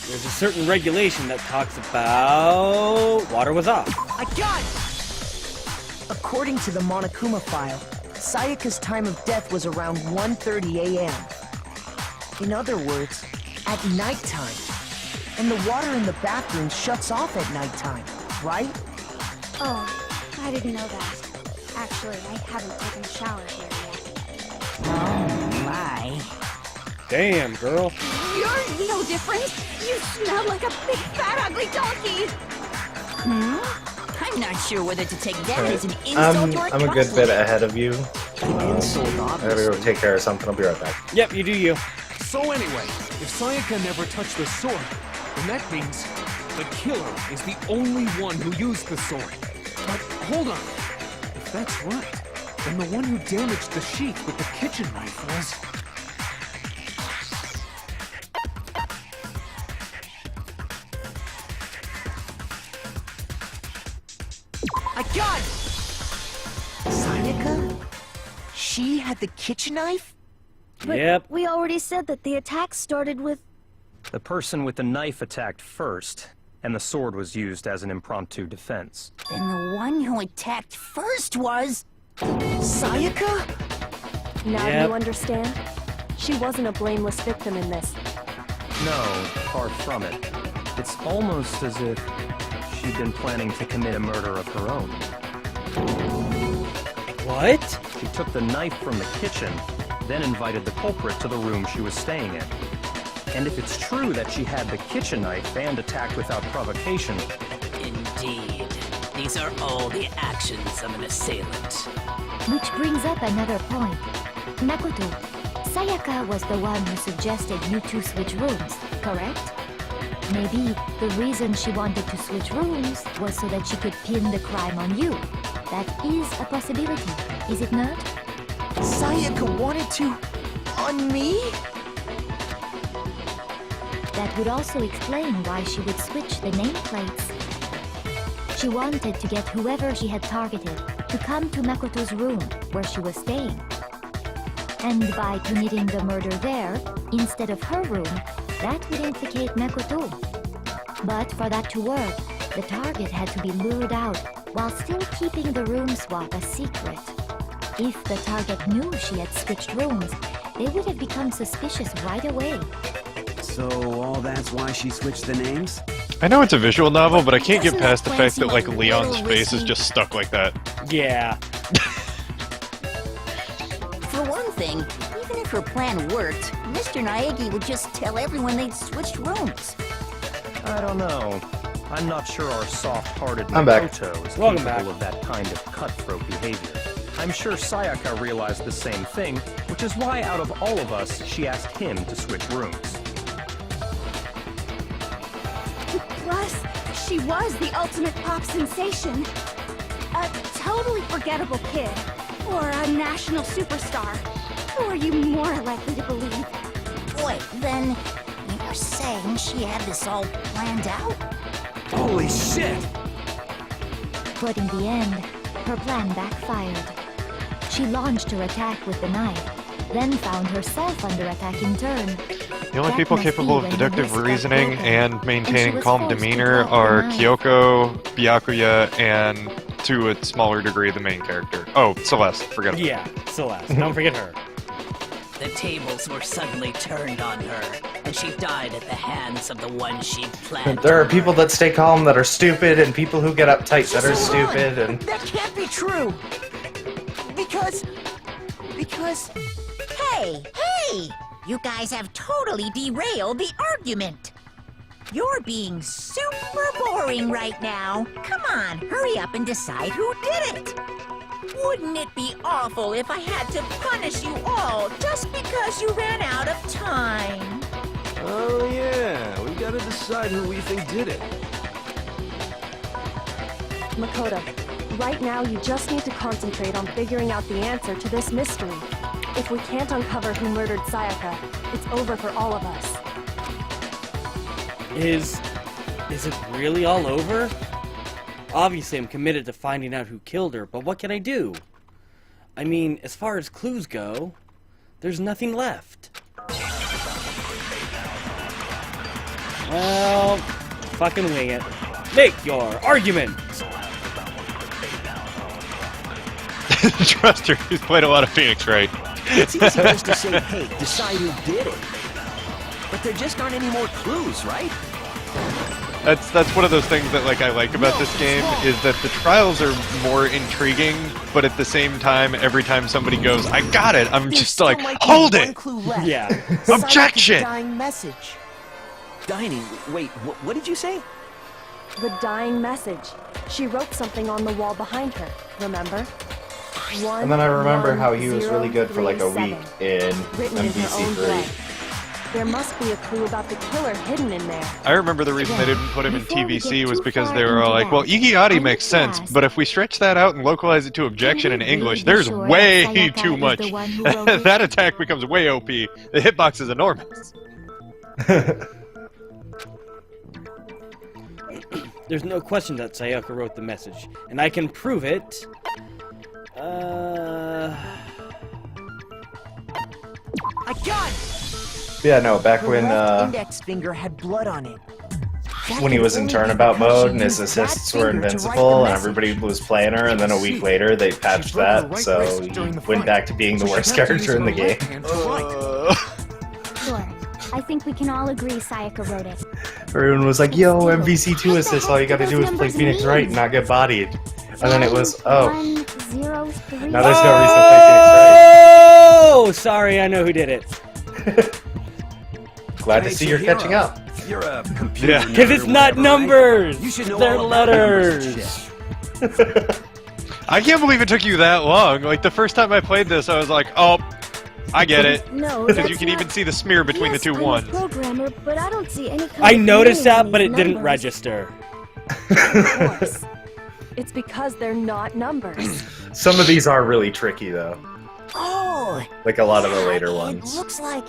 there's a certain regulation that talks about water was off. I got it! According to the Monokuma file, Sayaka's time of death was around 1:30 a.m. In other words, at nighttime. And the water in the bathroom shuts off at nighttime, right? Oh, I didn't know that. Actually, I haven't taken a shower here yet. Oh, my. Damn, girl. You're no different. You smell like a big, fat, ugly donkey. I'm not sure whether to take that Alright. as an insult or a I'm a good bit ahead of you. Insult, I gotta obviously. go take care of something. I'll be right back. Yep, you do you. So anyway, if Sayaka never touched the sword, then that means the killer is the only one who used the sword. But hold on. If that's right, then the one who damaged the sheet with the kitchen knife was... I got it! Sayaka? She had the kitchen knife? But Yep. we already said that the attack started with... The person with the knife attacked first, and the sword was used as an impromptu defense. Then the one who attacked first was... Sayaka? Now Yep. you understand? She wasn't a blameless victim in this. No, far from it. It's almost as if she'd been planning to commit a murder of her own. What? She took the knife from the kitchen, then invited the culprit to the room she was staying in. And if it's true that she had the kitchen knife and attacked without provocation... Indeed. These are all the actions of an assailant. Which brings up another point. Makoto, Sayaka was the one who suggested you two switch rooms, correct? Maybe the reason she wanted to switch rooms was so that she could pin the crime on you. That is a possibility, is it not? Sayaka wanted to... on me? That would also explain why she would switch the nameplates. She wanted to get whoever she had targeted to come to Makoto's room where she was staying. And by committing the murder there, instead of her room, that would implicate Makoto. But for that to work, the target had to be lured out while still keeping the room swap a secret. If the target knew she had switched rooms, they would have become suspicious right away. So all that's why she switched the names? I know it's a visual novel, but I can't get Doesn't past the that plan fact that, seem like, a Leon's little face is risky? just stuck like that. Yeah. For one thing, even if her plan worked, Mr. Naegi would just tell everyone they'd switched rooms. I don't know. I'm not sure our soft-hearted I'm back. Makoto is Welcome capable back. of that kind of cutthroat behavior. I'm sure Sayaka realized the same thing, which is why out of all of us, she asked him to switch rooms. Plus, she was the ultimate pop sensation. A totally forgettable kid. Or a national superstar. Who are you more likely to believe? Wait, then you're saying she had this all planned out? Holy shit! But in the end, her plan backfired. She launched her attack with the knife, then found herself under attack in turn. The only That people must be capable of when her deductive wrist got reasoning broken, and and she maintaining was calm forced to demeanor drop the are knife. Kyoko, Byakuya, and to a smaller degree the main character. Oh, Celeste, forget about Yeah, Celeste. Don't forget her. The tables were suddenly turned on her, and she died at the hands of the one she'd planned. There are people that stay calm that are stupid, and people who get uptight that are Just hold on. stupid, and... That can't be true! Because... Hey! You guys have totally derailed the argument! You're being super boring right now. Come on, hurry up and decide who did it! Wouldn't it be awful if I had to punish you all just because you ran out of time? Oh yeah, we gotta decide who we think did it. Makoto, right now you just need to concentrate on figuring out the answer to this mystery. If we can't uncover who murdered Sayaka, it's over for all of us. Is it really all over? Obviously, I'm committed to finding out who killed her, but what can I do? I mean, as far as clues go, There's nothing left. Well, fucking wing it. Make your argument! Trust her, he's played a lot of Phoenix Wright. It's easy just to say, hey, decide who did it. But there just aren't any more clues, right? That's one of those things that like I like about this game is that the trials are more intriguing, but at the same time, every time somebody goes, "I got it," I'm just like, "Hold it!" Yeah. Objection. Dying message. Dining. Wait, what did you say? The dying message. She wrote something on the wall behind her, remember? And then I remember how he was really good for like a week in Written in her own blood. MVC3. There must be a clue about the killer hidden in there. I remember the reason they didn't put him in TVC was because they were all like, well, Iggy makes sense, but if we stretch that out and localize it to objection in English, there's way too much. That attack becomes way OP. The hitbox is enormous. There's no question that Sayaka wrote the message, and I can prove it. I got it! Yeah, no, back The when left index finger had blood on it. when he was in turnabout mode and his assists were invincible and everybody was playing her, and then a week later they patched that, so he went back to being the worst character in the game. Sure. I think we can all agree Sayaka wrote it. Everyone was like, yo, MVC2 assists, all you gotta do is play Phoenix Wright and not get bodied. And then it was, oh. 1, 0, 3. Now there's no reason to play Phoenix Wright. Oh, sorry, I know who did it. Glad to see you're catching up. You're a computer. Yeah. Because it's not numbers! You should know They're all about letters! I can't believe it took you that long. Like, the first time I played this, I was like, oh, I get it. No, Because that's you can not... even see the smear between Yes, the two I'm ones. a programmer, but I don't see any kind I of noticed meaning that, in but these it didn't numbers. register. Of course. It's because they're not numbers. Some of these are really tricky, though. Oh! Like a lot of the later It ones. looks like...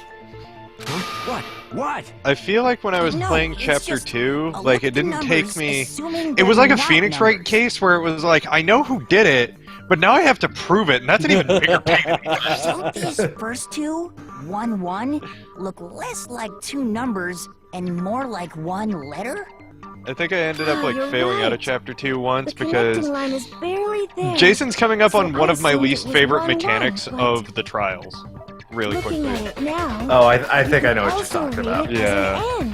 What? What? I feel like when I was No, playing it's Chapter just 2, a like, look it at the didn't take numbers, me... assuming It was they're like a not Phoenix Wright numbers. case where it was like, I know who did it, but now I have to prove it, and that's an even bigger pain in the ass. Don't these first two, 1, 1, look less like two numbers and more like one letter? I think I ended up, like, you're failing out of right. Chapter 2 once The connecting because... line is barely there. Jason's coming up So on one I of my assumed it least was favorite 1-1, mechanics but of the trials. Really Looking quickly. at it now. Oh, I think I know what you're also talking read about. it as Yeah. an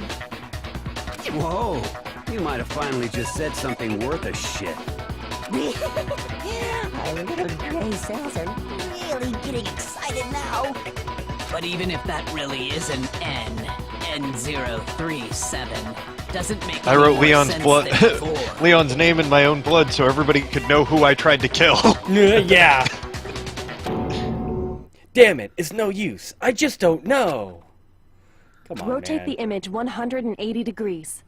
N. Whoa. You might have finally just said something worth a shit. Our little gray cells are really getting excited now. But even if that really is an N, N037, doesn't make I any wrote more Leon's sense blood, than before. Leon's name in my own blood, so everybody could know who I tried to kill. Yeah. Damn it, it's no use. I just don't know. Come on, Rotate man. the image 180 degrees.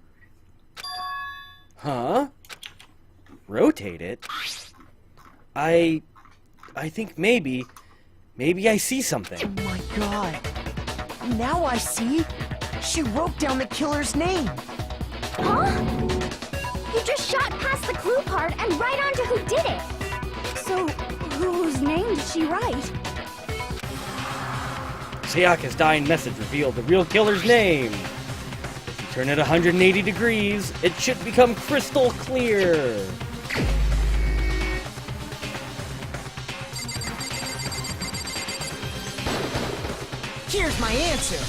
Huh? Rotate it? I think maybe I see something. Oh my god. Now I see. She wrote down the killer's name. Huh? You just shot past the clue part and right onto who did it. So, whose name did she write? Sayaka's dying message revealed the real killer's name. If you turn it 180 degrees, it should become crystal clear. Here's my answer.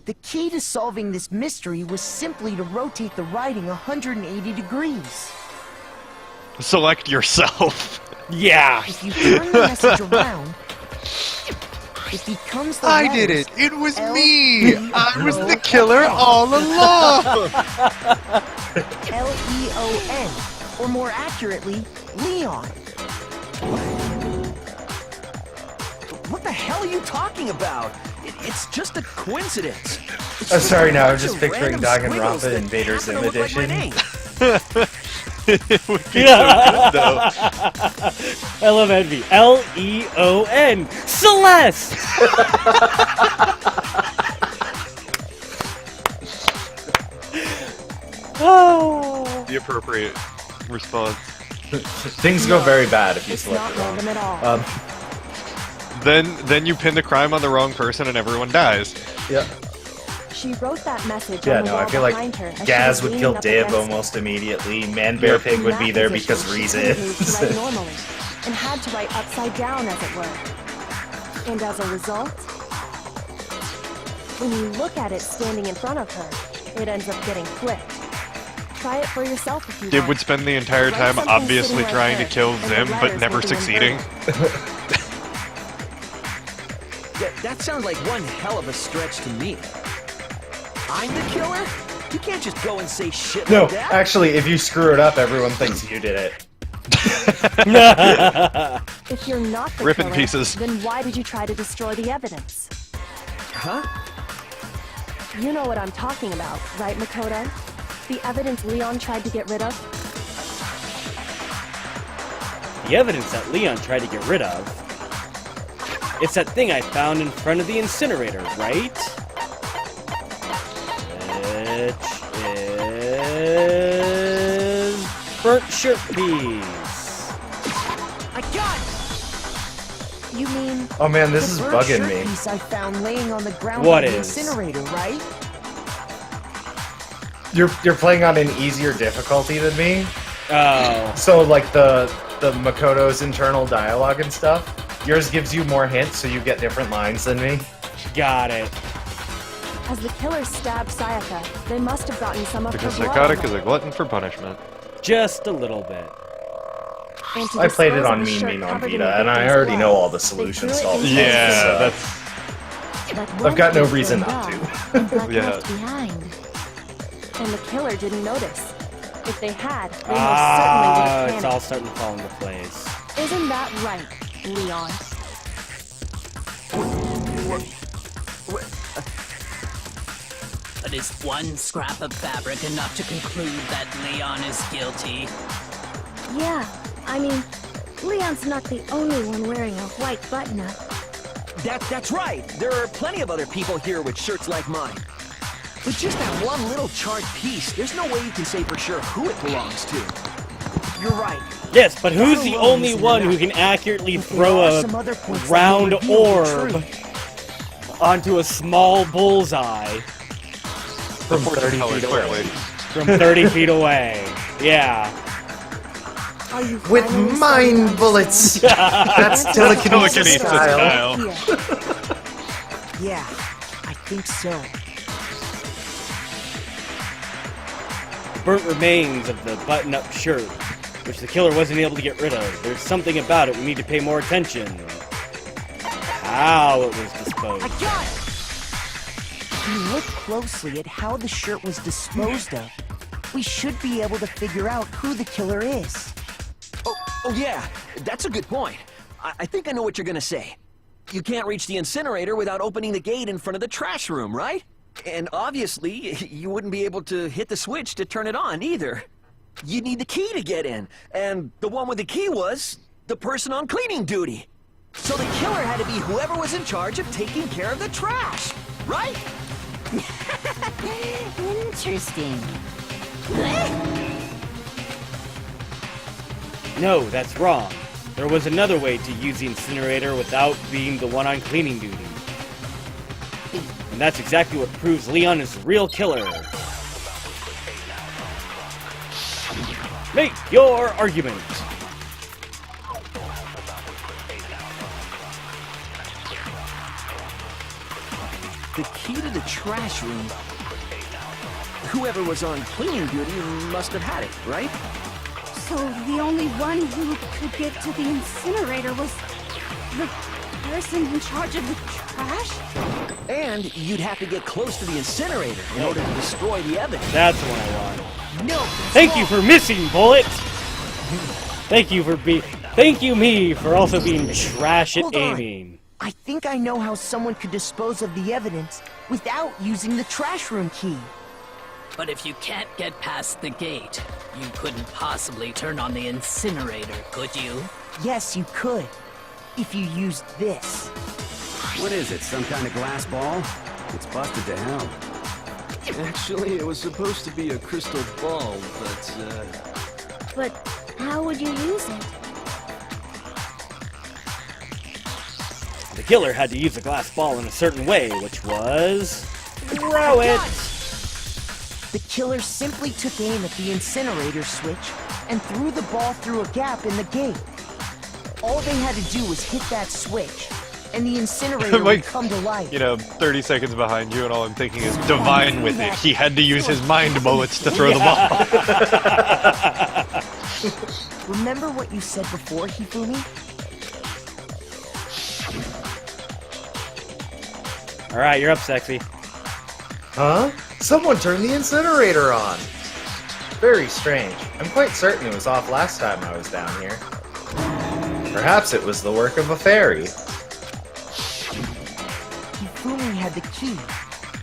The key to solving this mystery was simply to rotate the writing 180 degrees. Select yourself. Yeah. If you turn the message around, it becomes the I did it. It was me. I was the killer all along. L-E-O-N, or more accurately, Leon. What the hell are you talking about? It's just a coincidence. I'm sorry, now I'm just Bunch of picturing random squiggles Danganronpa that Invader happen Zim to look like my Edition. name. It would be so good, though. I love Envy. L-E-O-N. Celeste! Oh. The appropriate response. Things go very bad if you It's select not it wrong. random at all. Then you pin the crime on the wrong person and everyone dies. Yeah. She wrote that message Yeah, on the no, I wall feel like behind her as she Gaz was would leaning kill up Dib against almost immediately. Man Bear Pig In would that be there position, because she Rize couldn't move is. to write normally, and had to write upside down, as it were. And as a result, when you look at it standing in front of her, it ends up getting flipped. Try it for yourself if you Dib want. would spend the entire Write time something obviously sitting trying right to kill there, and the Zim, but letters never will be succeeding. inverted. That sounds like one hell of a stretch to me. I'm the killer? You can't just go and say shit No, like that. actually, if you screw it up, everyone thinks you did it. If you're not the Rip in killer, pieces. then why did you try to destroy the evidence? Huh? You know what I'm talking about, right, Makoto? The evidence Leon tried to get rid of? The evidence that Leon tried to get rid of? It's that thing I found in front of the incinerator, right? Which is... burnt shirt piece. I got it! You mean... Oh man, this is the burnt bugging shirt me. piece I found laying on the ground What by the is? incinerator, right? You're playing on an easier difficulty than me. Oh. So like the Makoto's internal dialogue and stuff, yours gives you more hints, so you get different lines than me. Got it. As the killer stabbed Sayaka, they must have gotten some of Because her blood Psychotic on is them. a glutton for punishment. Just a little bit. And to I played it dispose on of the Mean shirt Mean on covered in Vita, the and I victim's already know blood, all the they solutions threw to it all the into puzzles, Yeah, so that's... But I've got no one kid reason burned not to. off and got Yeah. left behind. And the killer didn't notice. If they had, they most Ah, certainly it's would all have starting to fall into place. panicked. Isn't that right, Leon? But is one scrap of fabric enough to conclude that Leon is guilty? Yeah, I mean, Leon's not the only one wearing a white button-up. That's right. There are plenty of other people here with shirts like mine. With just that one little charred piece, there's no way you can say for sure who it belongs to. You're right. Yes, but who's the alone only isn't one who enough. can accurately But there throw are a some other points that round will reveal the orb truth. onto a small bullseye From Fortune 30 teller, feet away. clearly. from 30 feet away? Yeah. Are you With finally mind starting to bullets! understand? That's Answer telekinesis Telekinesis style. style. Yeah, I think so. Burnt remains of the button-up shirt, which the killer wasn't able to get rid of. There's something about it we need to pay more attention. How it was disposed. I got it! If you look closely at how the shirt was disposed of, we should be able to figure out who the killer is. Oh yeah, that's a good point. I think I know what you're gonna say. You can't reach the incinerator without opening the gate in front of the trash room, right? And obviously, you wouldn't be able to hit the switch to turn it on either. You'd need the key to get in, and the one with the key was the person on cleaning duty. So the killer had to be whoever was in charge of taking care of the trash, right? Interesting. No, that's wrong. There was another way to use the incinerator without being the one on cleaning duty. And that's exactly what proves Leon is the real killer. Make your argument. The key to the trash room. Whoever was on cleaning duty must have had it, right? So the only one who could get to the incinerator was the person in charge of the trash? And you'd have to get close to the incinerator in order to destroy the evidence. That's what I want. No. Thank you for missing, Bullet. Thank you me for also being trash at Hold on. aiming. I think I know how someone could dispose of the evidence without using the trash room key. But if you can't get past the gate, you couldn't possibly turn on the incinerator, could you? Yes, you could. If you used this. What is it, some kind of glass ball? It's busted to hell. Actually, it was supposed to be a crystal ball, but, But how would you use it? The killer had to use a glass ball in a certain way, which was... throw it! The killer simply took aim at the incinerator switch and threw the ball through a gap in the gate. All they had to do was hit that switch, and the incinerator Like, would come to life. 30 seconds behind you, and all I'm thinking is Divine with it. He had to use his mind bullets to throw the ball. Remember what you said before, Hifumi? Alright, you're up, Sexy. Huh? Someone turned the incinerator on! Very strange. I'm quite certain it was off last time I was down here. Perhaps it was the work of a fairy. Hifumi had the key,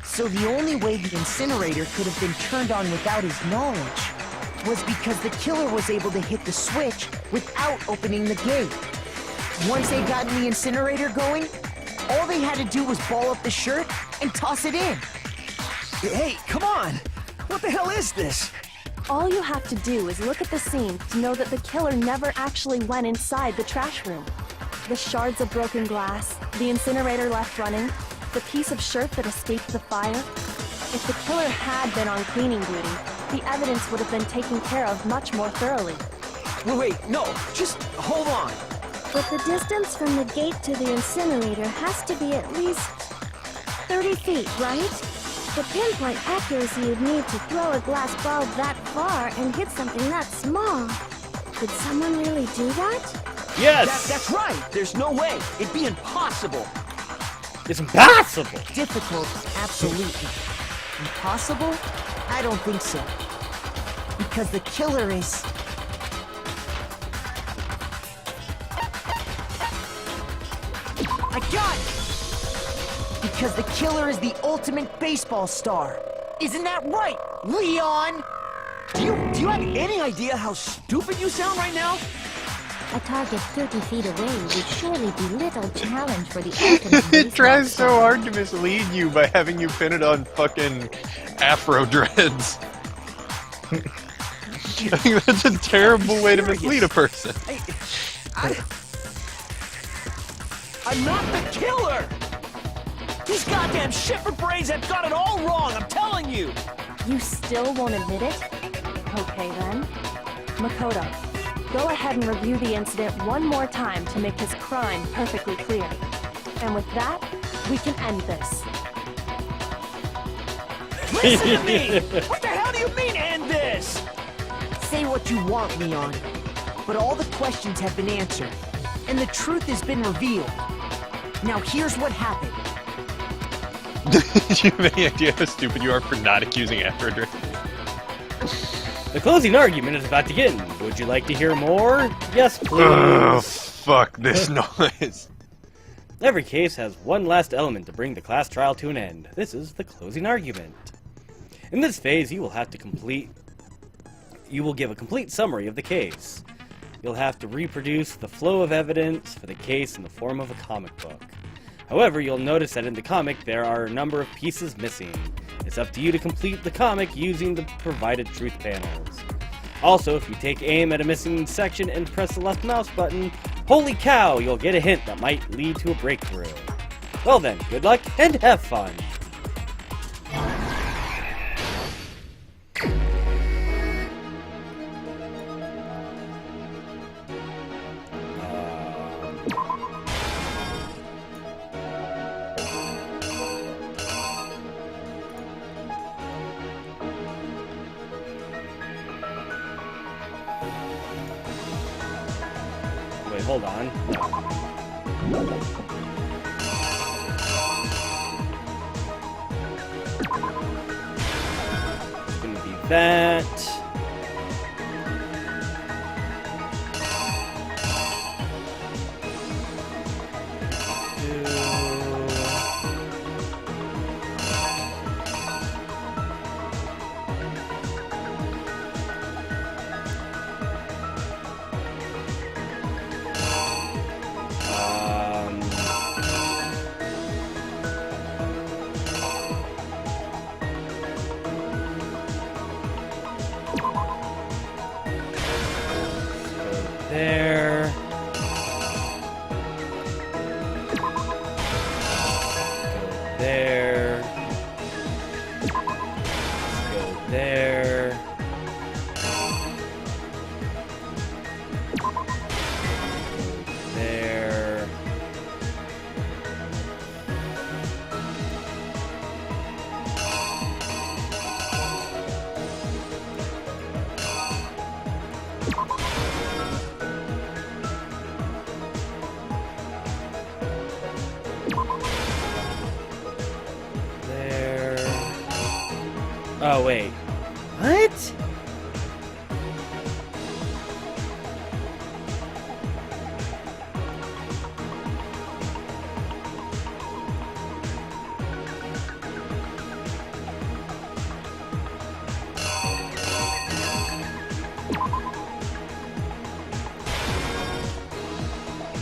so the only way the incinerator could have been turned on without his knowledge was because the killer was able to hit the switch without opening the gate. Once they got the incinerator going, all they had to do was ball up the shirt and toss it in. Hey, come on! What the hell is this? All you have to do is look at the scene to know that the killer never actually went inside the trash room. The shards of broken glass, the incinerator left running, the piece of shirt that escaped the fire. If the killer had been on cleaning duty, the evidence would have been taken care of much more thoroughly. Wait, no, just hold on. But the distance from the gate to the incinerator has to be at least 30 feet, right? The pinpoint accuracy you'd need to throw a glass ball that far and hit something that small. Could someone really do that? Yes! That's right! There's no way! It'd be impossible! It's impossible! Difficult, absolutely. Impossible? I don't think so. Because the killer is... I got it! Because the killer is the ultimate baseball star. Isn't that right, Leon? Do you have any idea how stupid you sound right now? A target 30 feet away would surely be little challenge for the ultimate It tries so hard to mislead you by having you pin it on fucking afro dreads. I think that's a terrible way to mislead a person. I'm not the killer! These goddamn shipper brains have got it all wrong, I'm telling you! You still won't admit it? Okay then. Makoto, go ahead and review the incident one more time to make his crime perfectly clear. And with that, we can end this. Listen to me! What the hell do you mean, end this? Say what you want, Leon. But all the questions have been answered, and the truth has been revealed. Now here's what happened. Do you have any idea how stupid you are for not accusing Afro Dread? The closing argument is about to begin. Would you like to hear more? Yes, please. Oh, fuck this noise. Every case has one last element to bring the class trial to an end. This is the closing argument. In this phase, you will give a complete summary of the case. You'll have to reproduce the flow of evidence for the case in the form of a comic book. However, you'll notice that in the comic there are a number of pieces missing. It's up to you to complete the comic using the provided truth panels. Also, if you take aim at a missing section and press the left mouse button, holy cow, you'll get a hint that might lead to a breakthrough. Well then, good luck and have fun! Wait, hold on. It's gonna be that. There. There. There. There. Oh, wait. What?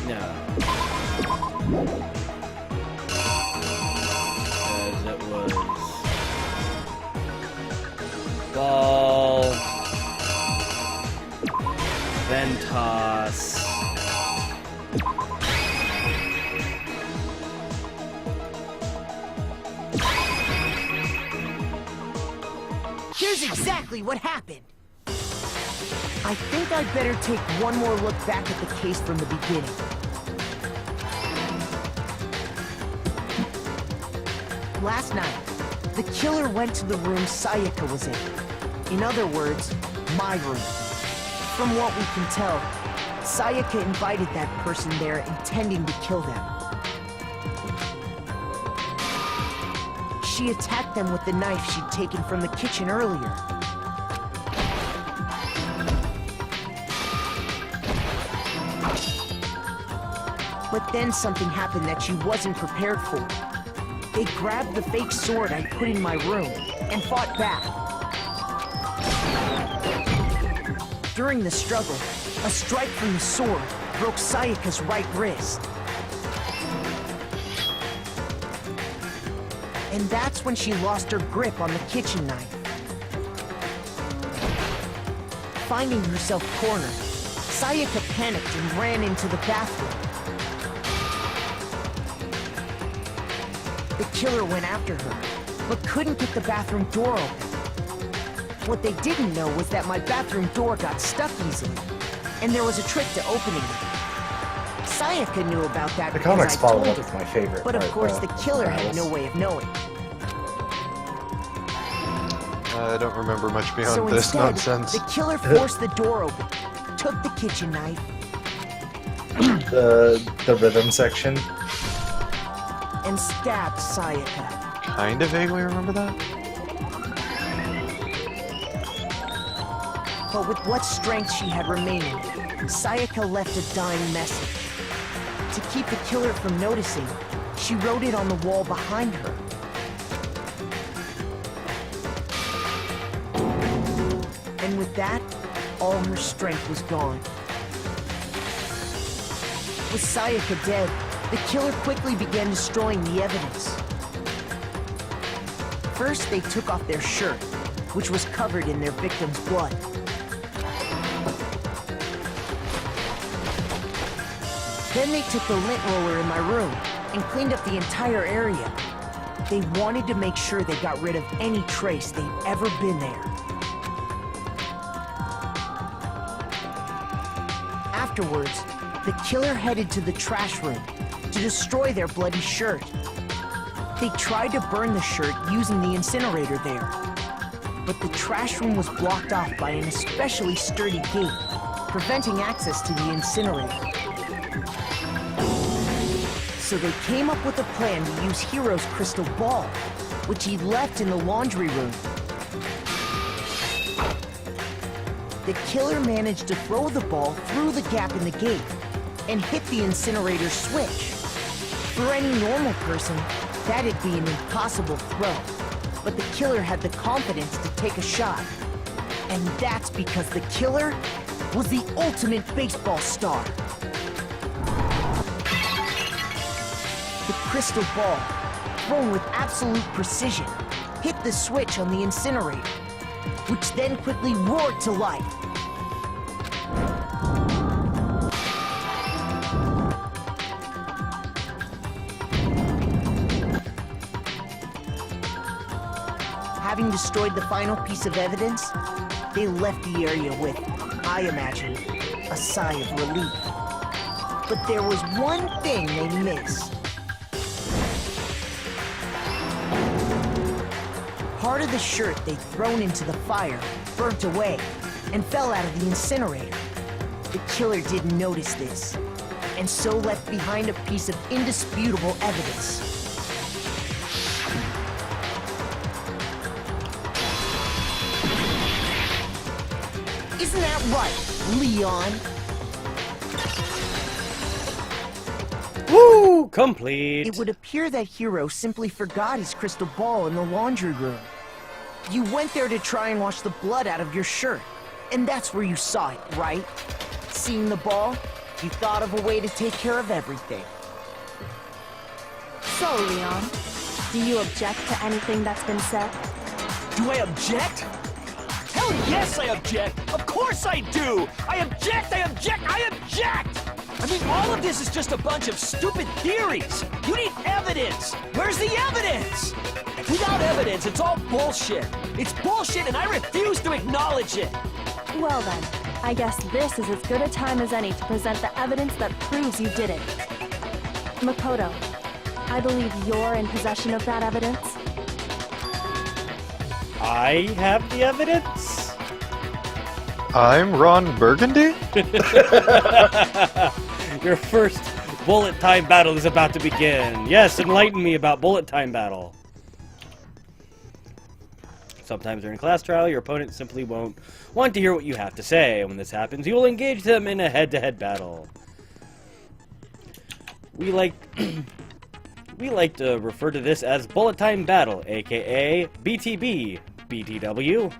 No. Because it was ball, then toss. Here's exactly what happened. I think I'd better take one more look back at the case from the beginning. Last night, the killer went to the room Sayaka was in. In other words, my room. From what we can tell, Sayaka invited that person there intending to kill them. She attacked them with the knife she'd taken from the kitchen earlier. But then something happened that she wasn't prepared for. They grabbed the fake sword I put in my room and fought back. During the struggle, a strike from the sword broke Sayaka's right wrist. And that's when she lost her grip on the kitchen knife. Finding herself cornered, Sayaka panicked and ran into the bathroom. The killer went after her, but couldn't get the bathroom door open. What they didn't know was that my bathroom door got stuck easily, and there was a trick to opening it. Sayaka knew about that The because comics I followed told up with her, my favorite but of part, course the killer had battles. no way of knowing. I don't remember much beyond So this instead, nonsense. the killer forced the door open, took the kitchen knife, The rhythm section. and stabbed Sayaka. Kind of vaguely remember that. But with what strength she had remaining, Sayaka left a dying message. To keep the killer from noticing, she wrote it on the wall behind her. And with that, all her strength was gone. With Sayaka dead, the killer quickly began destroying the evidence. First, they took off their shirt, which was covered in their victim's blood. Then they took the lint roller in my room and cleaned up the entire area. They wanted to make sure they got rid of any trace they'd ever been there. Afterwards, the killer headed to the trash room to destroy their bloody shirt. They tried to burn the shirt using the incinerator there, but the trash room was blocked off by an especially sturdy gate, preventing access to the incinerator. So they came up with a plan to use Hero's crystal ball, which he left in the laundry room. The killer managed to throw the ball through the gap in the gate and hit the incinerator switch. For any normal person, that'd be an impossible throw, but the killer had the confidence to take a shot. And that's because the killer was the ultimate baseball star. The crystal ball, thrown with absolute precision, hit the switch on the incinerator, which then quickly roared to life. having destroyed the final piece of evidence, they left the area with, I imagine, a sigh of relief. But there was one thing they missed. Part of the shirt they'd thrown into the fire burnt away and fell out of the incinerator. The killer didn't notice this, and so left behind a piece of indisputable evidence. Isn't that right, Leon? Woo! Complete! It would appear that Hero simply forgot his crystal ball in the laundry room. You went there to try and wash the blood out of your shirt, and that's where you saw it, right? Seeing the ball, you thought of a way to take care of everything. So, Leon, do you object to anything that's been said? Do I object? Hell yes, I object! Of course I do! I object! I object! I object! I mean, all of this is just a bunch of stupid theories! You need evidence! Where's the evidence? Without evidence, it's all bullshit! It's bullshit and I refuse to acknowledge it! Well then, I guess this is as good a time as any to present the evidence that proves you did it. Makoto, I believe you're in possession of that evidence. I have the evidence? I'm Ron Burgundy? Your first bullet time battle is about to begin. Yes, enlighten me about bullet time battle. Sometimes during a class trial, your opponent simply won't want to hear what you have to say. When this happens, you will engage them in a head-to-head battle. We like to refer to this as bullet time battle, aka BTB, BTW.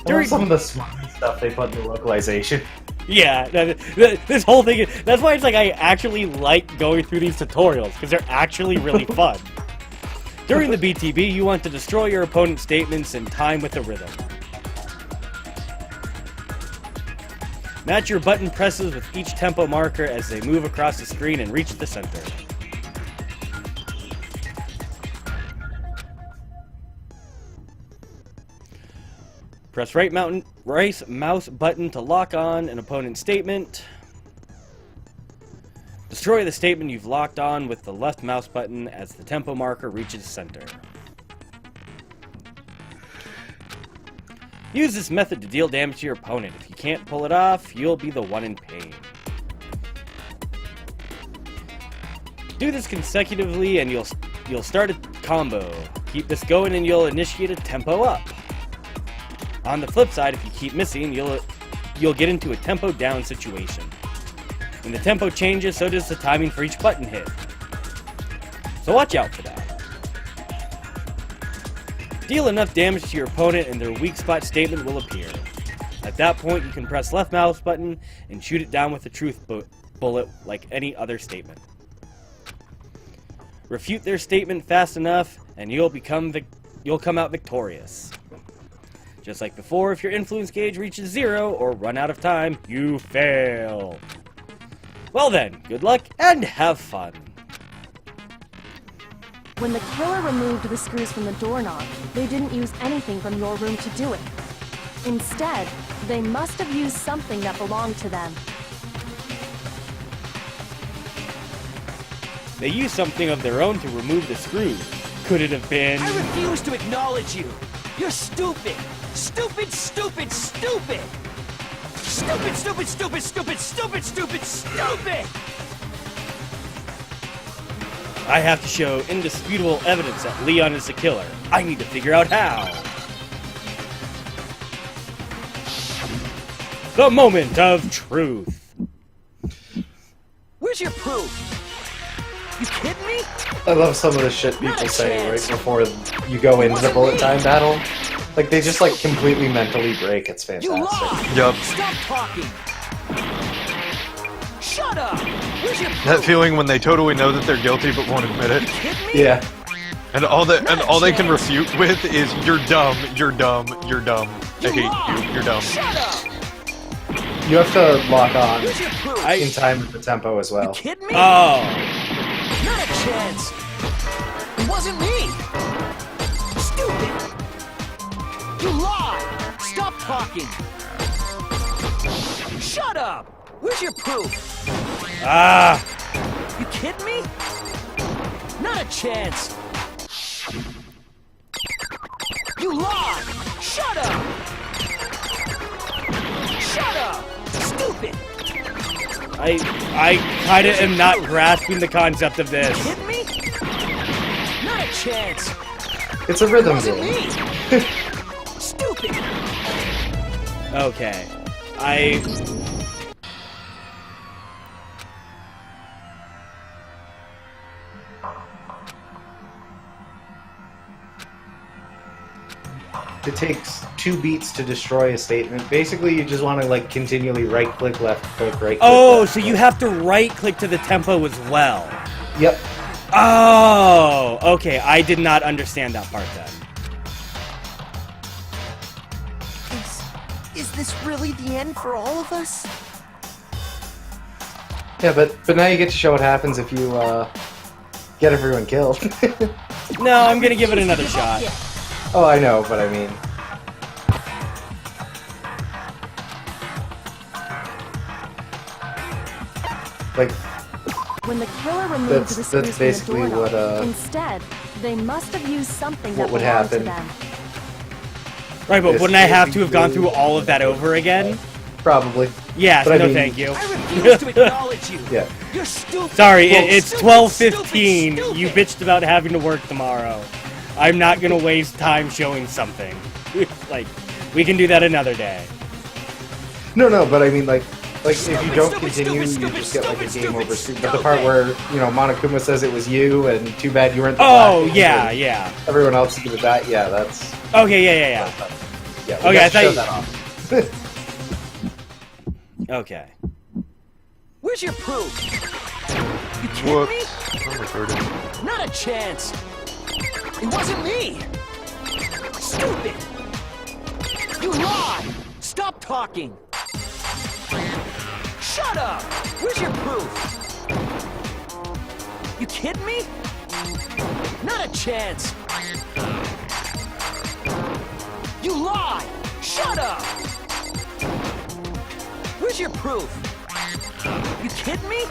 I love some of the smart stuff they put in the localization. Yeah, this whole thing, that's why it's like I actually like going through these tutorials, because they're actually really fun. During the BTB, you want to destroy your opponent's statements in time with the rhythm. Match your button presses with each tempo marker as they move across the screen and reach the center. Press right mouse button to lock on an opponent's statement. Destroy the statement you've locked on with the left mouse button as the tempo marker reaches center. Use this method to deal damage to your opponent. If you can't pull it off, you'll be the one in pain. Do this consecutively and you'll start a combo. Keep this going and you'll initiate a tempo up. On the flip side, if you keep missing, you'll get into a tempo down situation. When the tempo changes, so does the timing for each button hit. So watch out for that. Deal enough damage to your opponent and their weak spot statement will appear. At that point, you can press left mouse button and shoot it down with a truth bullet like any other statement. Refute their statement fast enough and you'll come out victorious. Just like before, if your influence gauge reaches 0 or run out of time, you fail. Well then, good luck and have fun. When the killer removed the screws from the doorknob, they didn't use anything from your room to do it. Instead, they must have used something that belonged to them. They used something of their own to remove the screws. Could it have been... I refuse to acknowledge you! You're stupid! Stupid, stupid, stupid! Stupid, stupid, stupid, stupid, stupid, stupid, stupid! I have to show indisputable evidence that Leon is the killer. I need to figure out how. The moment of truth. Where's your proof? You kidding me? I love some of the shit people say right before you go into the bullet time battle. Like, they just, like, completely mentally break. It's fantastic. You lied! Yup. Stop talking! Shut up! Where's your proof? That feeling when they totally know that they're guilty but won't admit it. Yeah. And all they can refute with is you're dumb, you're dumb, you're dumb. I hate you, you're dumb. Shut up! You have to lock on Where's your proof? in time with the tempo as well. You kidding me? Oh. Not a chance! wasn't me! Stupid! You lied! Stop talking! Shut up! Where's your proof? Ah! You kidding me? Not a chance! You lied! Shut up! Shut up! Stupid! I kind of am not grasping the concept of this. You kidding me? Not a chance! It's a rhythm Wasn't game. me! Stupid! Okay. It takes 2 beats to destroy a statement. Basically, you just want to like continually right-click, left-click, right-click. Oh, left, so you have to right-click to the tempo as well. Yep. Oh, okay. I did not understand that part then. Is this really the end for all of us? Yeah, but now you get to show what happens if you get everyone killed. No, I'm gonna give it another shot. Oh, I know, but I mean... Like... When the killer removed the screws that's basically from the what, doorknob, instead, they must have used something what that would belonged happen. to them. Right, but This wouldn't I have to basically have gone through all of that over again? Probably. Yes, But I no mean- thank you. I refuse to acknowledge you! Yeah. You're stupid! Sorry, Well, it's stupid, 12:15. stupid, You bitched about having to work tomorrow. I'm not gonna waste time showing something. Like, we can do that another day. No, but I mean, like if you don't continue, you just get like a game over. But the part where, you know, Monokuma says it was you, and too bad you weren't the Oh, black yeah, and yeah. everyone else is gonna die, yeah, that's... Okay, yeah. Yeah, we Okay, got I to show thought that off. Okay. Where's your proof? You kidding Whoops. me? I'm recording. Not a chance! It wasn't me! Stupid! You lied! Stop talking! Shut up! Where's your proof? You kidding me? Not a chance! You lied! Shut up! Where's your proof? You kidding me?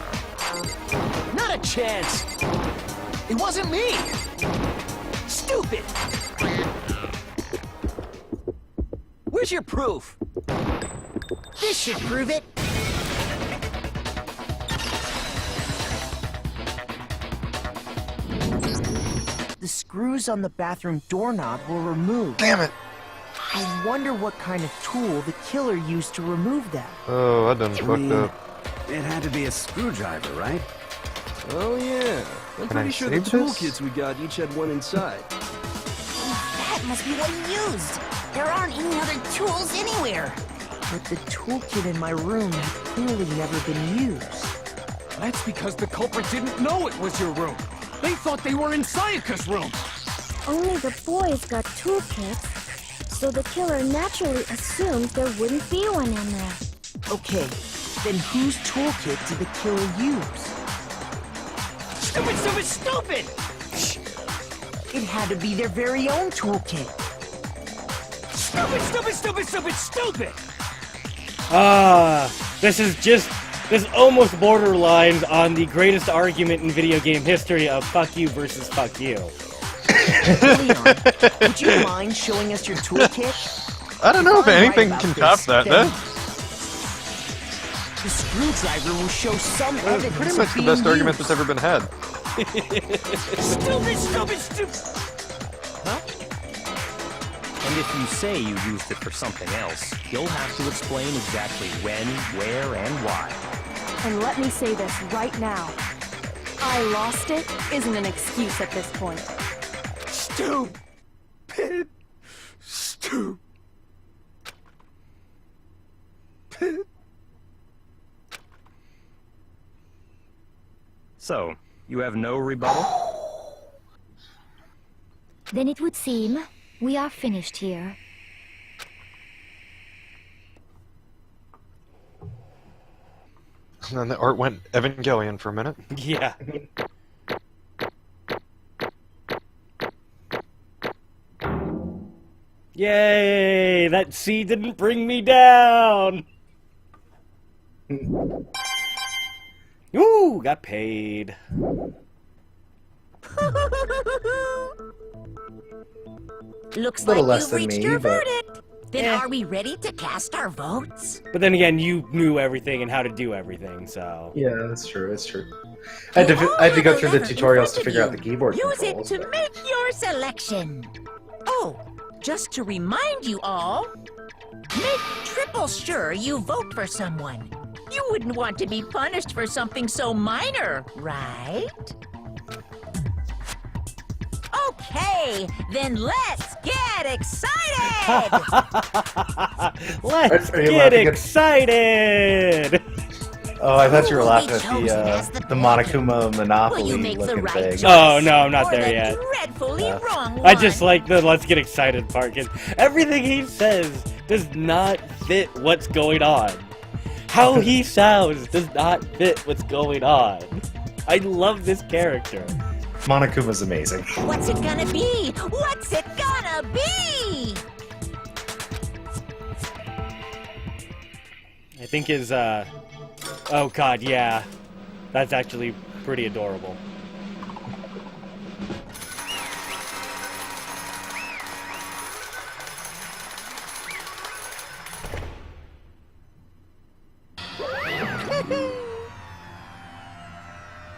Not a chance! It wasn't me! Stupid! Where's your proof? This should prove it. The screws on the bathroom doorknob were removed. Damn it! I wonder what kind of tool the killer used to remove them. Oh, I done fucked up. It had to be a screwdriver, right? Oh yeah. I'm Can I pretty sure the save this? toolkits we got each had one inside. That must be what he used. There aren't any other tools anywhere. But the toolkit in my room had clearly never been used. That's because the culprit didn't know it was your room. They thought they were in Sayaka's room. Only the boys got toolkits, so the killer naturally assumed there wouldn't be one in there. Okay, then whose toolkit did the killer use? Stupid, stupid, stupid! It had to be their very own toolkit. Stupid, stupid, stupid, stupid, stupid! This almost borderlines on the greatest argument in video game history of fuck you versus fuck you. Leon, would you mind showing us your toolkit? I don't know if I'm right anything about can this, top that, then man. The screwdriver will show some evidence Pretty of much the being best argument used. that's ever been had. Stupid, stupid, stupid! And if you say you used it for something else, you'll have to explain exactly when, where, and why. And let me say this right now. I lost it isn't an excuse at this point. Stupid. Stupid. So, you have no rebuttal? Then it would seem we are finished here. And then the art went Evangelion for a minute. Yeah. Yay! That sea didn't bring me down! Ooh, got paid. Looks A little like less you've than reached me, your but- verdict. Then are we ready to cast our votes? But then again, you knew everything and how to do everything, so... Yeah, that's true, that's true. I had to go through the tutorials to figure out the keyboard Use controls. it to make your selection. Oh, just to remind you all, make triple sure you vote for someone. You wouldn't want to be punished for something so minor, right? Okay, then let's get excited! Let's Are you get laughing at- excited! Oh, I thought you were laughing at the Monokuma Monopoly looking thing. Oh, no, I'm not there yet. Dreadfully wrong I just like the let's get excited part, because everything he says does not fit what's going on. How he sounds does not fit what's going on. I love this character. Monokuma's amazing. What's it gonna be? What's it gonna be? I think his, oh god, yeah. That's actually pretty adorable.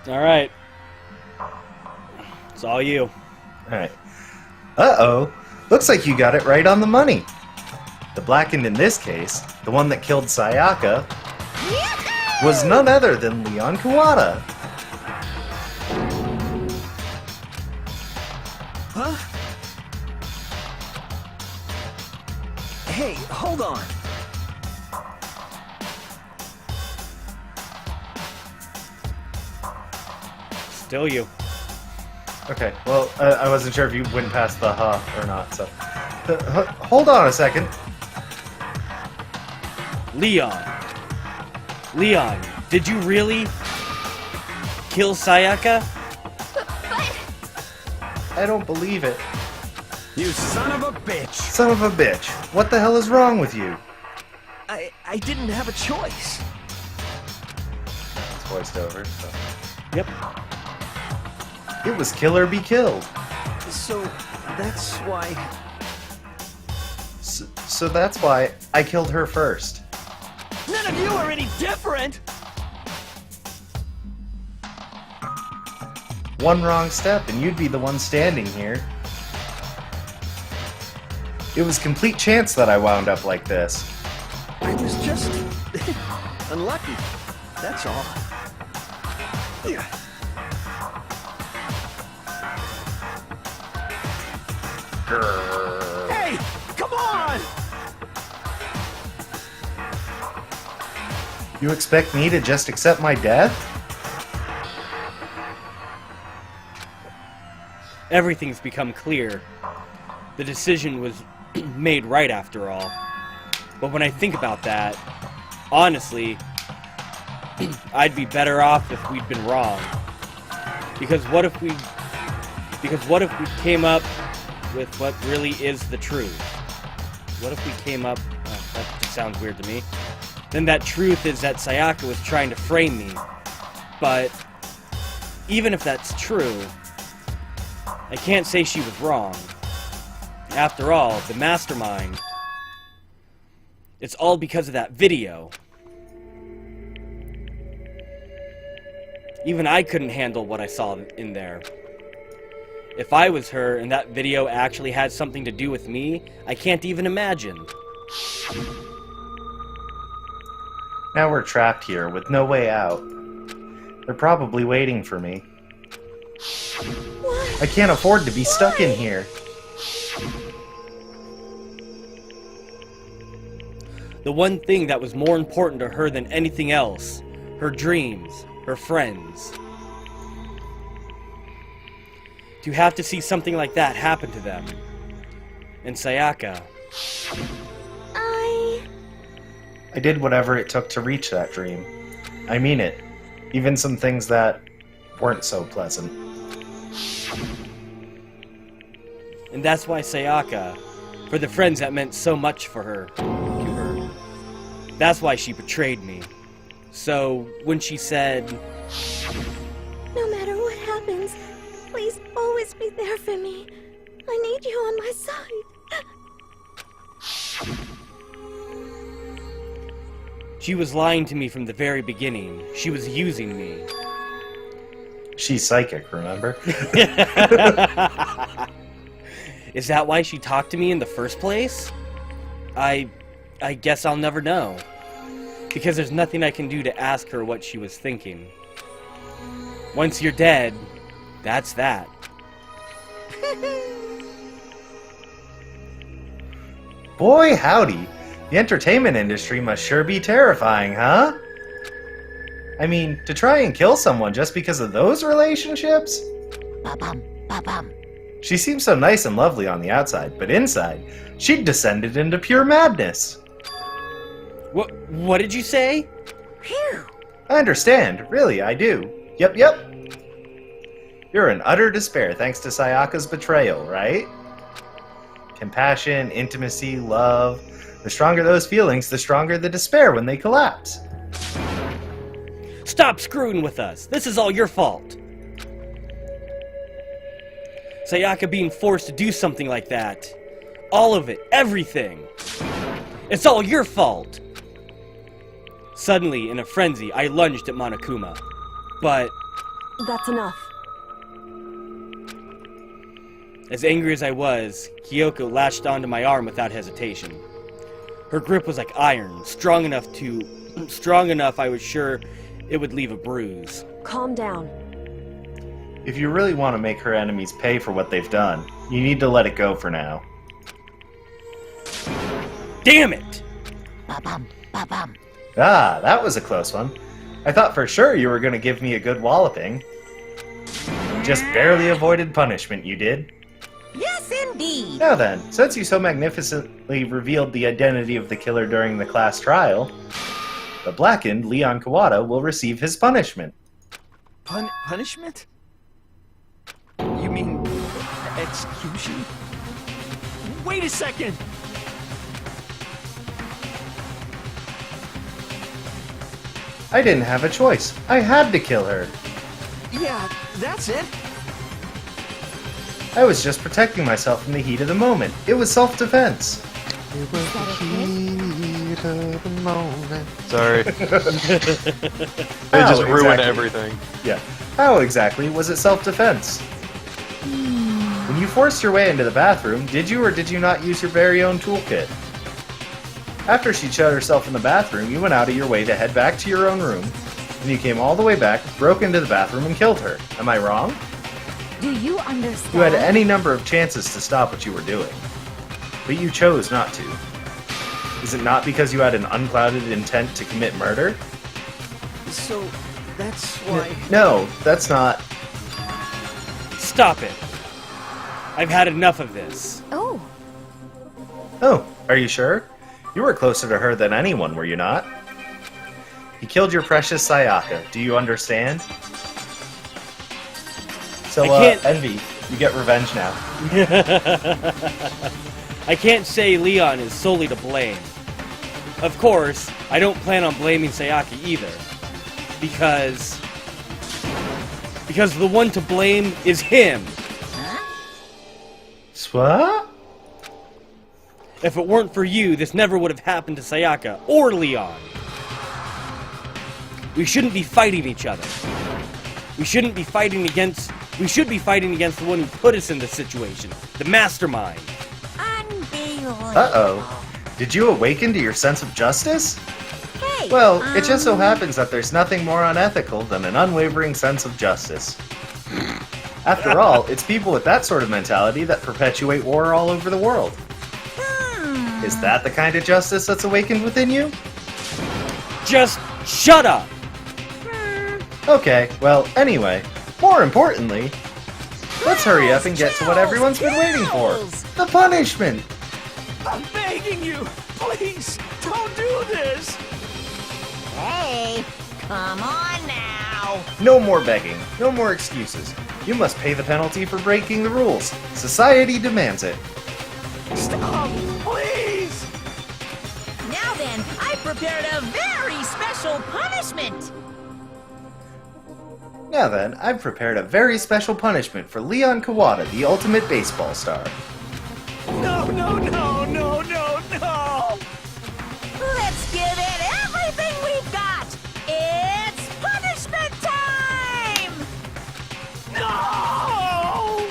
Alright. It's all you. Alright. Uh-oh. Looks like you got it right on the money. The blackened in this case, the one that killed Sayaka, was none other than Leon Kawada. Huh? Hey, hold on. Still you. Okay, well, I wasn't sure if you went past the or not, so... hold on a second. Leon. Leon, did you really kill Sayaka? I don't believe it. You son of a bitch! Son of a bitch. What the hell is wrong with you? I didn't have a choice. It's voiced over, so... Yep. It was kill or be killed. So, that's why... So that's why I killed her first. None of you are any different! One wrong step and you'd be the one standing here. It was complete chance that I wound up like this. I was just... unlucky. That's all. Yeah. Hey! Come on! You expect me to just accept my death? Everything's become clear. The decision was made right after all. But when I think about that, honestly, I'd be better off if we'd been wrong. Because what if we came up with what really is the truth? What if we came up... Oh, that just sounds weird to me. Then that truth is that Sayaka was trying to frame me. But even if that's true, I can't say she was wrong. After all, the mastermind... It's all because of that video. Even I couldn't handle what I saw in there. If I was her and that video actually had something to do with me, I can't even imagine. Now we're trapped here with no way out. They're probably waiting for me. I can't afford to be stuck in here. The one thing that was more important to her than anything else, her dreams, her friends. To have to see something like that happen to them. And Sayaka. I did whatever it took to reach that dream. I mean it. Even some things that weren't so pleasant. And that's why Sayaka, For the friends that meant so much for her. To her. That's why she betrayed me. So, when she said... No matter what happens, please always be there for me. I need you on my side. She was lying to me from the very beginning. She was using me. She's psychic, remember? Is that why she talked to me in the first place? I guess I'll never know. Because there's nothing I can do to ask her what she was thinking. Once you're dead, that's that. Boy, howdy. The entertainment industry must sure be terrifying, huh? I mean, to try and kill someone just because of those relationships? Ba-bum, ba-bum. She seems so nice and lovely on the outside, but inside, she'd descended into pure madness. What did you say? Phew. I understand, really, I do. Yep. You're in utter despair thanks to Sayaka's betrayal, right? Compassion, intimacy, love. The stronger those feelings, the stronger the despair when they collapse. Stop screwing with us! This is all your fault! Sayaka being forced to do something like that. All of it, everything. It's all your fault! Suddenly, in a frenzy, I lunged at Monokuma. But... That's enough. as angry as I was, Kyoko latched onto my arm without hesitation. Her grip was like iron, strong enough I was sure it would leave a bruise. Calm down. If you really want to make her enemies pay for what they've done, you need to let it go for now. Damn it! Ba-bum, ba-bum. Ah, that was a close one. I thought for sure you were going to give me a good walloping. Just barely avoided punishment, you did. Yes, indeed. Now then, since you so magnificently revealed the identity of the killer during the class trial, the blackened Leon Kawada will receive his punishment. Punishment? You mean execution? Wait a second! I didn't have a choice. I had to kill her. Yeah, that's it. I was just protecting myself from the heat of the moment. It was self-defense. It was the heat of the moment. Sorry. They just ruined everything. Yeah. How exactly was it self-defense? When you forced your way into the bathroom, did you or did you not use your very own toolkit? After she shut herself in the bathroom, you went out of your way to head back to your own room. Then you came all the way back, broke into the bathroom, and killed her. Am I wrong? Do you understand? You had any number of chances to stop what you were doing, but you chose not to. Is it not because you had an unclouded intent to commit murder? So, that's why... No, that's not... Stop it! I've had enough of this. Oh. Oh, are you sure? You were closer to her than anyone, were you not? You killed your precious Sayaka. Do you understand? So, Envy, you get revenge now. I can't say Leon is solely to blame. Of course, I don't plan on blaming Sayaka either. Because the one to blame is him. What? If it weren't for you, this never would have happened to Sayaka or Leon. We shouldn't be fighting each other. We should be fighting against the one who put us in this situation, the mastermind. Unbelievable. Uh-oh. Did you awaken to your sense of justice? Hey, Well, it just so happens that there's nothing more unethical than an unwavering sense of justice. After all, it's people with that sort of mentality that perpetuate war all over the world. Is that the kind of justice that's awakened within you? Just shut up! Okay, well, anyway, more importantly, let's hurry up and get to what everyone's been waiting for. The punishment! I'm begging you! Please, don't do this! Hey, come on now! No more begging, no more excuses. You must pay the penalty for breaking the rules. Society demands it. Stop! Please! Now then, I prepared a very special punishment! Now then, I've prepared a very special punishment for Leon Kawada, the ultimate baseball star. No, no, no, no, no, no! Let's give it everything we've got! It's punishment time! No!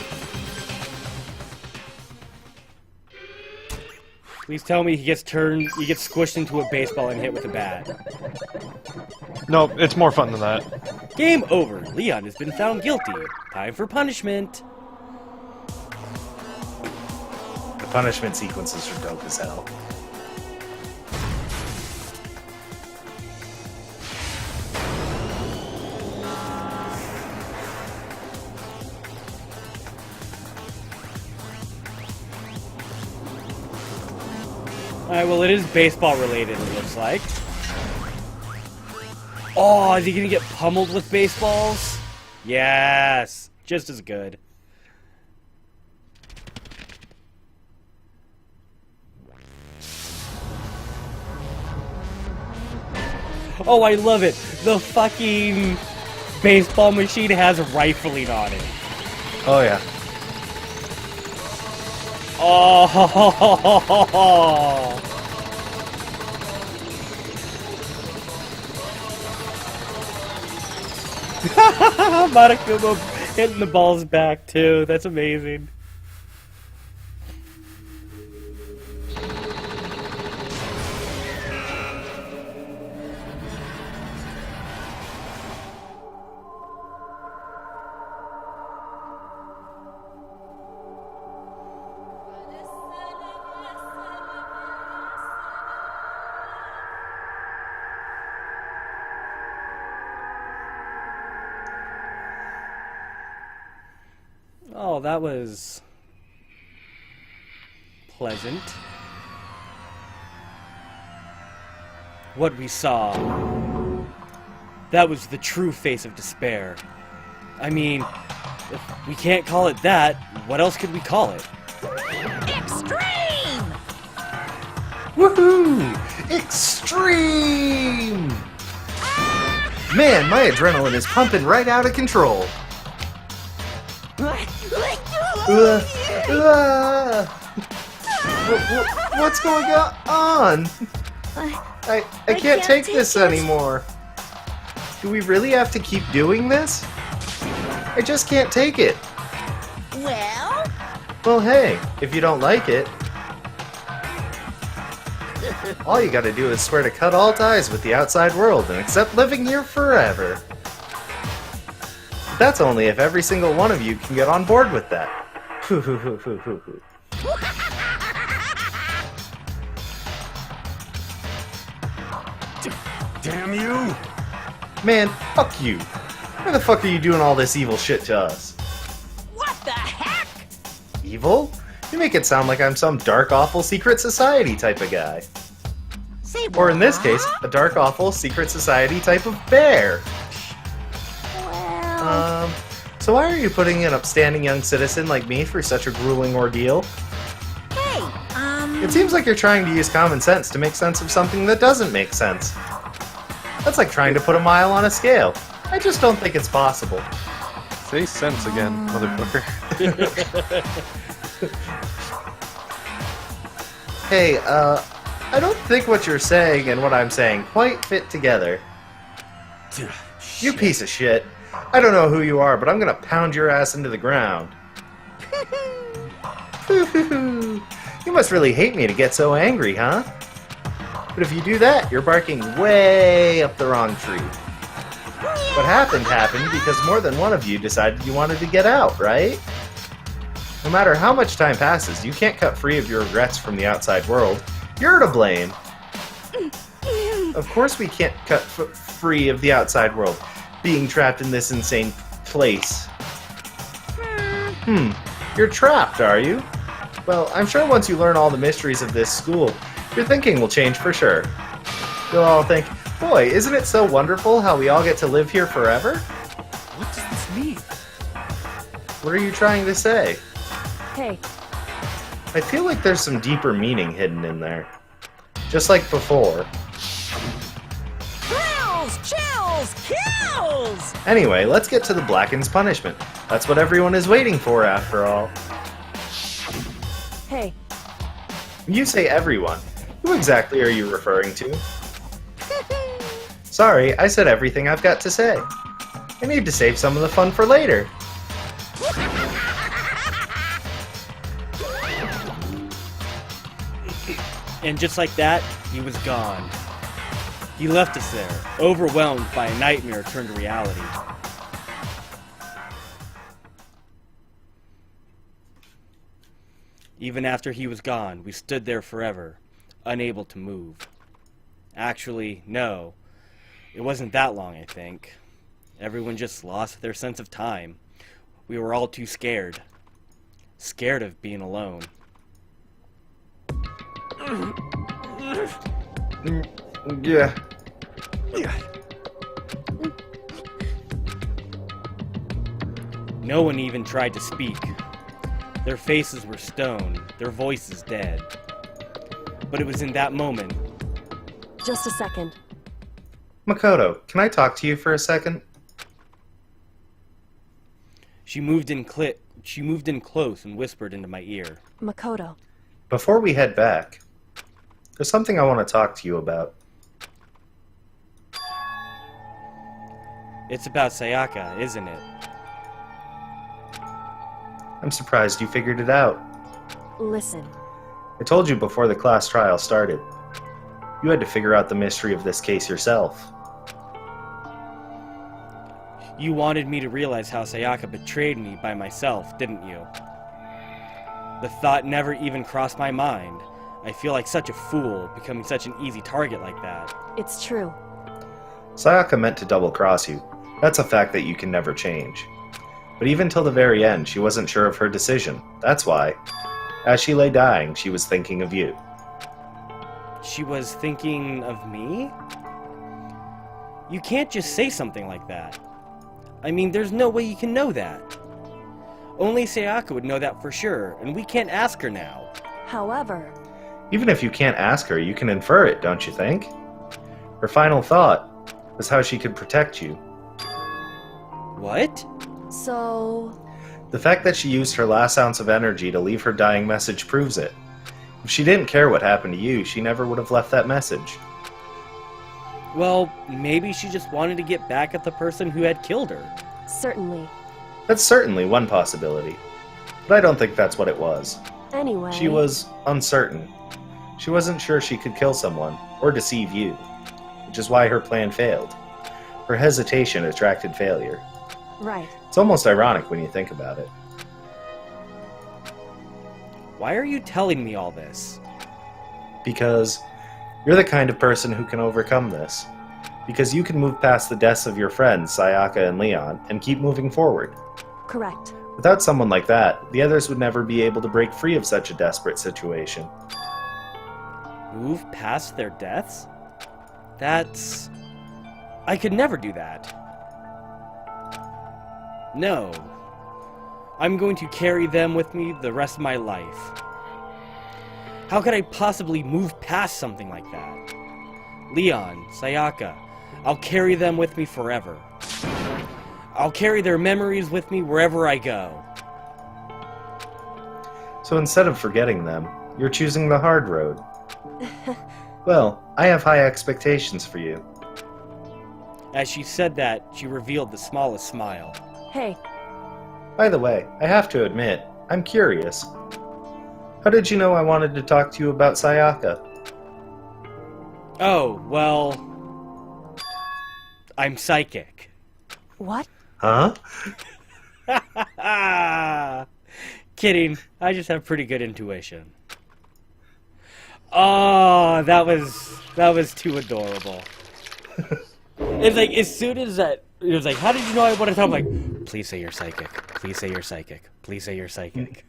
Please tell me he gets squished into a baseball and hit with a bat. No, it's more fun than that. Game over. Leon has been found guilty. Time for punishment. The punishment sequences are dope as hell. Alright, well, it is baseball related, it looks like. Oh, is he gonna get pummeled with baseballs? Yes! Just as good. Oh, I love it! The fucking baseball machine has rifling on it. Oh, yeah. Oh! Monokuma hitting the balls back too. That's amazing. Oh, that was pleasant. What we saw, that was the true face of despair. I mean, if we can't call it that, what else could we call it? Extreme! Woohoo! Extreme! Man, my adrenaline is pumping right out of control. What's going on? I can't take this anymore. Do we really have to keep doing this? I just can't take it. Well? Well, hey, if you don't like it, all you gotta do is swear to cut all ties with the outside world and accept living here forever. That's only if every single one of you can get on board with that. Damn you! Man, fuck you. Why the fuck are you doing all this evil shit to us? What the heck? Evil? You make it sound like I'm some dark, awful secret society type of guy. Say Or in this case, a dark, awful secret society type of bear. So why are you putting an upstanding young citizen like me through such a grueling ordeal? Hey, It seems like you're trying to use common sense to make sense of something that doesn't make sense. That's like trying to put a mile on a scale. I just don't think it's possible. Say sense again, motherfucker. Hey, I don't think what you're saying and what I'm saying quite fit together. You piece of shit. I don't know who you are, but I'm gonna pound your ass into the ground. You must really hate me to get so angry, huh? But if you do that, you're barking way up the wrong tree. What happened because more than one of you decided you wanted to get out, right? No matter how much time passes, you can't cut free of your regrets from the outside world. You're to blame. Of course we can't cut free of the outside world, being trapped in this insane place. You're trapped, are you? Well, I'm sure once you learn all the mysteries of this school, your thinking will change for sure. You'll all think, boy, isn't it so wonderful how we all get to live here forever? What does this mean? What are you trying to say? Hey, I feel like there's some deeper meaning hidden in there. Just like before. Thrills, chills, kills! Anyway, let's get to the Blackened's punishment. That's what everyone is waiting for, after all. Hey, When you say everyone, who exactly are you referring to? Sorry, I said everything I've got to say. I need to save some of the fun for later. And just like that, he was gone. He left us there, overwhelmed by a nightmare turned to reality. Even after he was gone, we stood there forever, unable to move. Actually, no. It wasn't that long, I think. Everyone just lost their sense of time. We were all too scared. Scared of being alone. Yeah. No one even tried to speak. Their faces were stone, their voices dead. But it was in that moment. just a second. Makoto, can I talk to you for a second? She moved in close and whispered into my ear. Makoto. Before we head back, there's something I want to talk to you about. It's about Sayaka, isn't it? I'm surprised you figured it out. Listen. I told you before the class trial started. You had to figure out the mystery of this case yourself. You wanted me to realize how Sayaka betrayed me by myself, didn't you? The thought never even crossed my mind. I feel like such a fool, becoming such an easy target like that. It's true. Sayaka meant to double-cross you. That's a fact that you can never change. But even till the very end, she wasn't sure of her decision. That's why, as she lay dying, she was thinking of you. She was thinking of me? You can't just say something like that. I mean, there's no way you can know that. Only Sayaka would know that for sure, and we can't ask her now. However... Even if you can't ask her, you can infer it, don't you think? Her final thought was how she could protect you. What? So... The fact that she used her last ounce of energy to leave her dying message proves it. If she didn't care what happened to you, she never would have left that message. Well, maybe she just wanted to get back at the person who had killed her. Certainly. That's certainly one possibility. But I don't think that's what it was. Anyway... She was uncertain. She wasn't sure she could kill someone, or deceive you. Which is why her plan failed. Her hesitation attracted failure. Right. It's almost ironic when you think about it. Why are you telling me all this? Because you're the kind of person who can overcome this. Because you can move past the deaths of your friends, Sayaka and Leon, and keep moving forward. Correct. Without someone like that, the others would never be able to break free of such a desperate situation. Move past their deaths? That's... I could never do that. No. I'm going to carry them with me the rest of my life. How could I possibly move past something like that? Leon, Sayaka, I'll carry them with me forever. I'll carry their memories with me wherever I go. So instead of forgetting them, you're choosing the hard road. Well, I have high expectations for you. As she said that, she revealed the smallest smile. Hey. By the way, I have to admit, I'm curious. How did you know I wanted to talk to you about Sayaka? Oh, well... I'm psychic. What? Huh? Kidding. I just have pretty good intuition. Oh, that was too adorable. It's like, as soon as that, it was like, how did you know I want to talk? I'm like, please say you're psychic. Please say you're psychic. Please say you're psychic.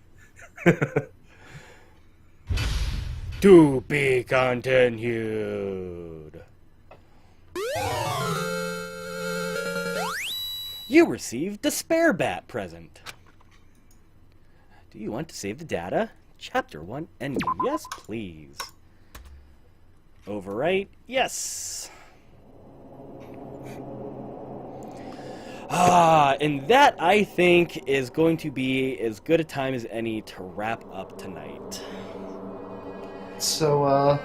To be continued. You received the spare bat present. Do you want to save the data? Chapter 1 ending. Yes, please. Overwrite. Yes. And that, I think, is going to be as good a time as any to wrap up tonight. So,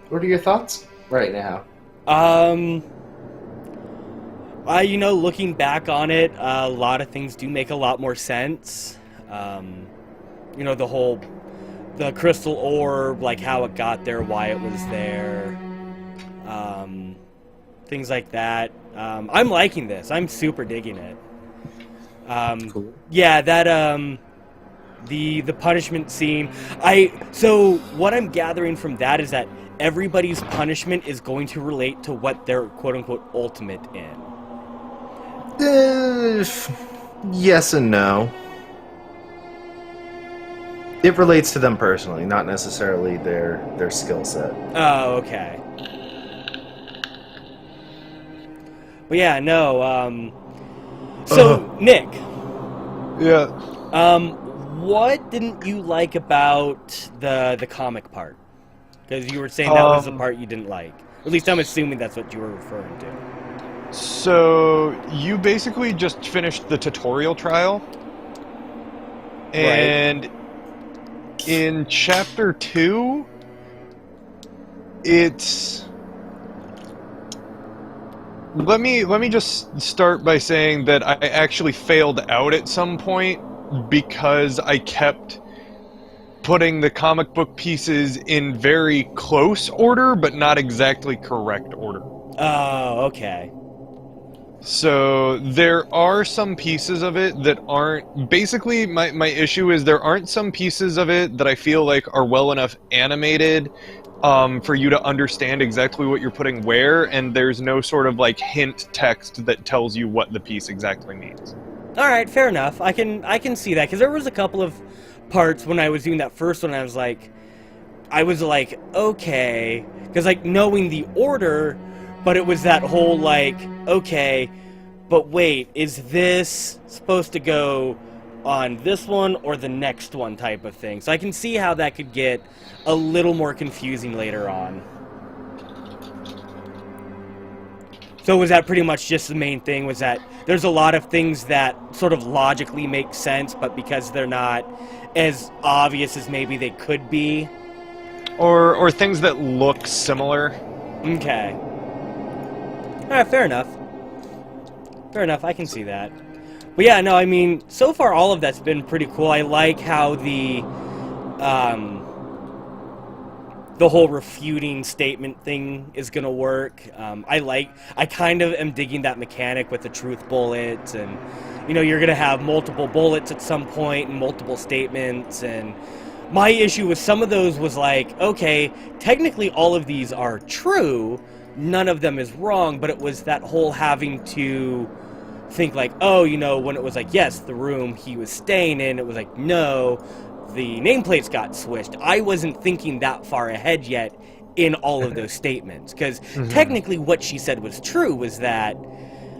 what are your thoughts right now? You know, looking back on it, a lot of things do make a lot more sense. You know, the crystal orb, like how it got there, why it was there, things like that. I'm liking this. I'm super digging it. Cool. Yeah, that, the punishment scene. So what I'm gathering from that is that everybody's punishment is going to relate to what they're quote-unquote ultimate in. Yes and no. It relates to them personally, not necessarily their skill set. Oh, okay. But yeah, no, so, Nick. Yeah. What didn't you like about the comic part? Because you were saying that was the part you didn't like. At least I'm assuming that's what you were referring to. So, you basically just finished the tutorial trial. And in Chapter 2, it's... Let me just start by saying that I actually failed out at some point because I kept putting the comic book pieces in very close order, but not exactly correct order. Oh, okay. So there are some pieces of it that aren't... Basically, my issue is there aren't some pieces of it that I feel like are well enough animated for you to understand exactly what you're putting where, and there's no sort of like hint text that tells you what the piece exactly means. All right, fair enough. I can see that, because there was a couple of parts when I was doing that first one, I was like, okay, because like knowing the order, but it was that whole like, okay, but wait, is this supposed to go on this one or the next one type of thing? So I can see how that could get a little more confusing later on. So was that pretty much just the main thing, was that there's a lot of things that sort of logically make sense, but because they're not as obvious as maybe they could be? Or things that look similar. Okay. Alright, fair enough. Fair enough, I can see that. But yeah, no, I mean, so far all of that's been pretty cool. I like how the whole refuting statement thing is gonna work. I kind of am digging that mechanic with the truth bullets, and you know, you're gonna have multiple bullets at some point and multiple statements, and my issue with some of those was like, okay, technically all of these are true, none of them is wrong, but it was that whole having to think like, oh, you know, when it was like, yes, the room he was staying in, it was like, no, the nameplates got switched. I wasn't thinking that far ahead yet in all of those statements, because technically what she said was true, was that,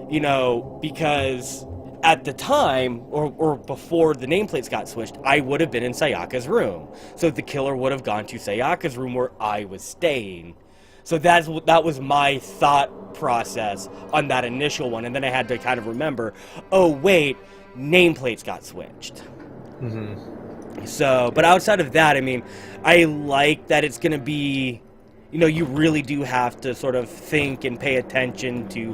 you know, because at the time, or before the nameplates got switched, I would have been in Sayaka's room. So the killer would have gone to Sayaka's room where I was staying. So that was my thought process on that initial one, and then I had to kind of remember, oh wait, nameplates got switched. So, but outside of that, I mean, I like that it's going to be, you know, you really do have to sort of think and pay attention to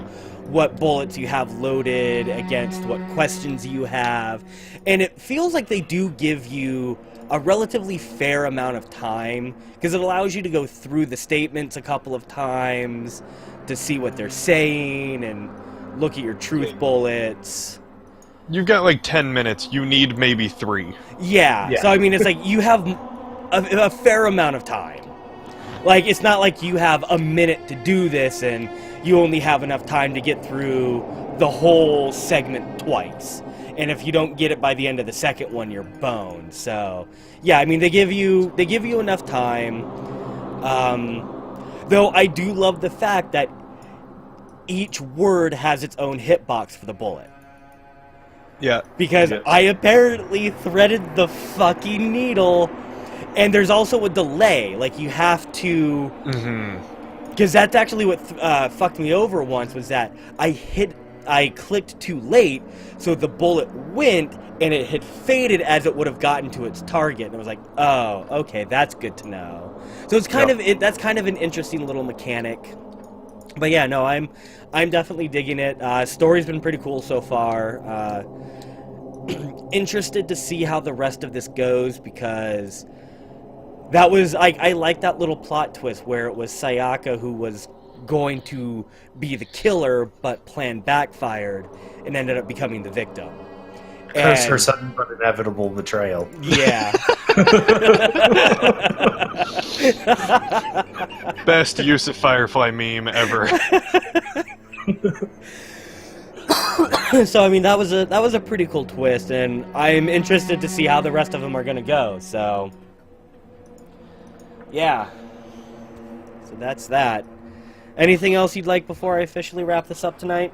what bullets you have loaded against what questions you have. And it feels like they do give you a relatively fair amount of time, because it allows you to go through the statements a couple of times to see what they're saying and look at your truth bullets. You've got like 10 minutes. You need maybe 3. Yeah. So, I mean, it's like you have a fair amount of time. Like, it's not like you have a minute to do this and you only have enough time to get through the whole segment twice. And if you don't get it by the end of the second one, you're boned. So, yeah, I mean, they give you enough time. Though I do love the fact that each word has its own hitbox for the bullet. Yeah. Because I apparently threaded the fucking needle, and there's also a delay. Like, you have to... Because that's actually what fucked me over once, was that I clicked too late, so the bullet went, and it had faded as it would have gotten to its target. And I was like, oh, okay, that's good to know. So it's kind of that's kind of an interesting little mechanic. But yeah, no, I'm definitely digging it. Story's been pretty cool so far. Interested to see how the rest of this goes, because that was I like that little plot twist where it was Sayaka who was going to be the killer, but plan backfired and ended up becoming the victim. Curse her sudden but inevitable betrayal. Yeah. Best use of Firefly meme ever. So I mean, that was a pretty cool twist, and I'm interested to see how the rest of them are gonna go. So yeah. So that's that. Anything else you'd like before I officially wrap this up tonight?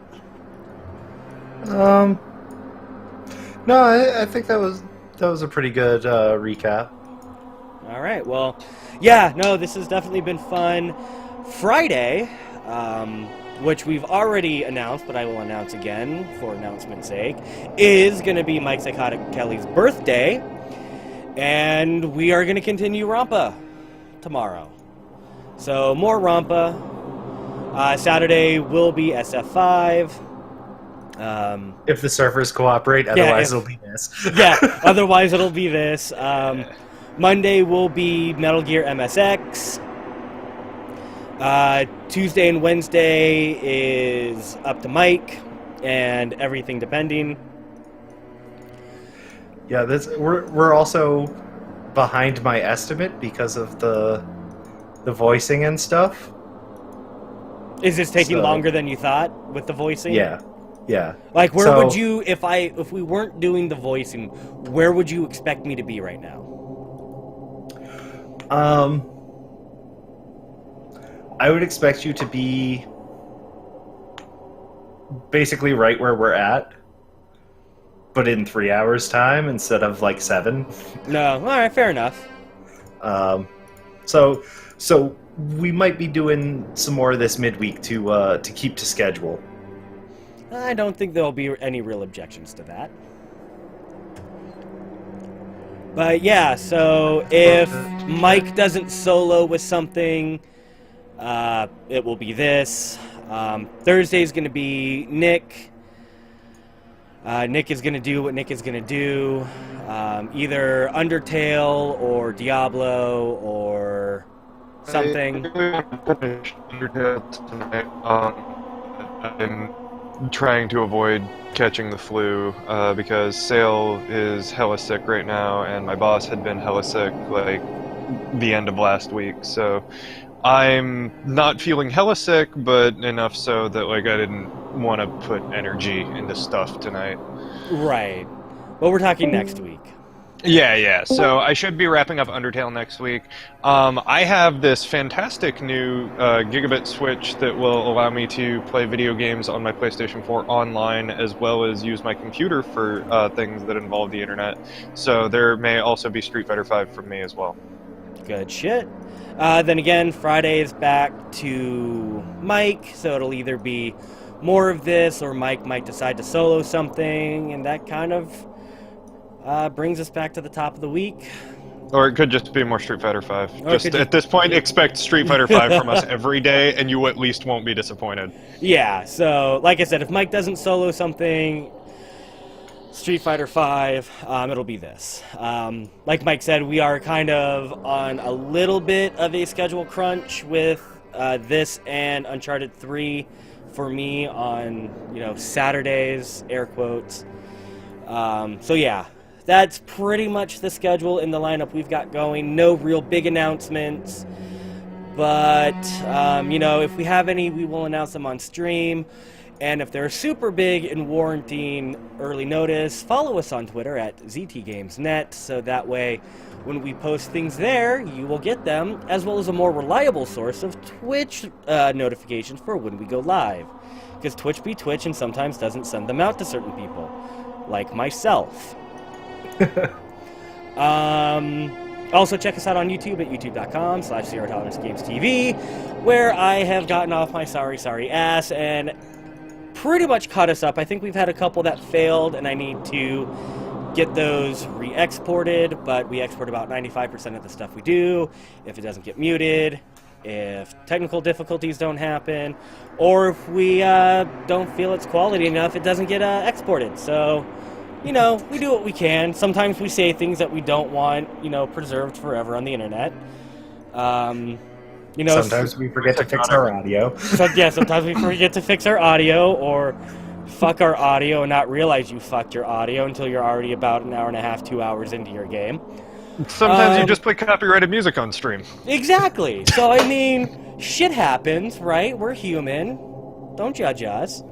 No, I think that was a pretty good recap. All right. Well, yeah. No, this has definitely been fun. Friday, which we've already announced, but I will announce again for announcement's sake, is going to be Mike Psychotic Kelly's birthday, and we are going to continue Ronpa tomorrow. So more Ronpa. Saturday will be SF5. If the servers cooperate, otherwise it'll be this. Yeah, otherwise it'll be this. Monday will be Metal Gear MSX. Tuesday and Wednesday is up to Mike, and everything depending. Yeah, we're also behind my estimate because of the voicing and stuff. Is this taking longer than you thought with the voicing? Yeah. Yeah. Like, where would you, if we weren't doing the voicing, where would you expect me to be right now? I would expect you to be basically right where we're at, but in 3 hours' time instead of like 7. No, all right, fair enough. So we might be doing some more of this midweek to keep to schedule. I don't think there'll be any real objections to that. But yeah, so if Mike doesn't solo with something, it will be this. Thursday's going to be Nick. Nick is going to do what Nick is going to do. Either Undertale or Diablo or something. I'm trying to avoid catching the flu because Sale is hella sick right now, and my boss had been hella sick like the end of last week. So I'm not feeling hella sick, but enough so that like I didn't want to put energy into stuff tonight. Right. Well, we're talking next week. Yeah. So I should be wrapping up Undertale next week. I have this fantastic new gigabit switch that will allow me to play video games on my PlayStation 4 online, as well as use my computer for things that involve the internet. So there may also be Street Fighter V from me as well. Good shit. Then again, Friday is back to Mike, so it'll either be more of this, or Mike might decide to solo something, and that kind of brings us back to the top of the week. Or it could just be more Street Fighter V. Just at this point, expect Street Fighter V from us every day, and you at least won't be disappointed. Yeah, so like I said, if Mike doesn't solo something, Street Fighter V, it'll be this. Like Mike said, we are kind of on a little bit of a schedule crunch with this and Uncharted 3 for me on, Saturdays, air quotes. So yeah, that's pretty much the schedule in the lineup we've got going. No real big announcements, but, if we have any, we will announce them on stream. And if they're super big and warranting early notice, follow us on Twitter at ZTGamesNet, so that way when we post things there, you will get them, as well as a more reliable source of Twitch notifications for when we go live. Because Twitch be Twitch and sometimes doesn't send them out to certain people. like myself. Also, check us out on YouTube at youtube.com/ZeroToleranceGamesTV, where I have gotten off my sorry ass and pretty much caught us up. I think we've had a couple that failed, and I need to get those re-exported, but we export about 95% of the stuff we do. If it doesn't get muted, if technical difficulties don't happen, or if we don't feel it's quality enough, it doesn't get exported. So, you know, we do what we can. Sometimes we say things that we don't want, you know, preserved forever on the internet. You know, sometimes we forget to fix our audio. Sometimes we forget to fix our audio, or fuck our audio and not realize you fucked your audio until you're already about an hour and a half, 2 hours into your game. Sometimes you just play copyrighted music on stream. Exactly. So, I mean, shit happens, right? We're human. Don't judge us.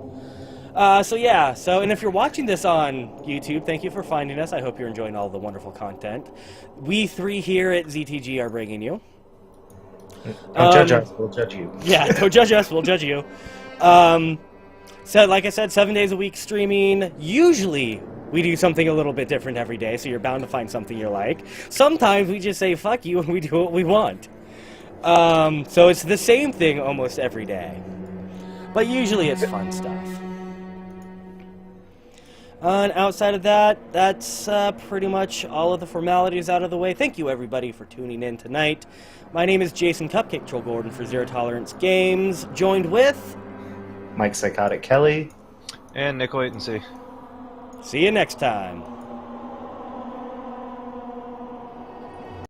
So, and if you're watching this on YouTube, thank you for finding us. I hope you're enjoying all the wonderful content we three here at ZTG are bringing you. Don't judge us, we'll judge you. Yeah, don't judge us, we'll judge you. So, like I said, 7 days a week streaming. Usually, we do something a little bit different every day, so you're bound to find something you like. Sometimes we just say, fuck you, and we do what we want. So it's the same thing almost every day. But usually it's fun stuff. And outside of that, that's pretty much all of the formalities out of the way. Thank you, everybody, for tuning in tonight. My name is Jason Cupcake Troll Gordon for Zero Tolerance Games, joined with Mike Psychotic Kelly and Nick Latency. See you next time.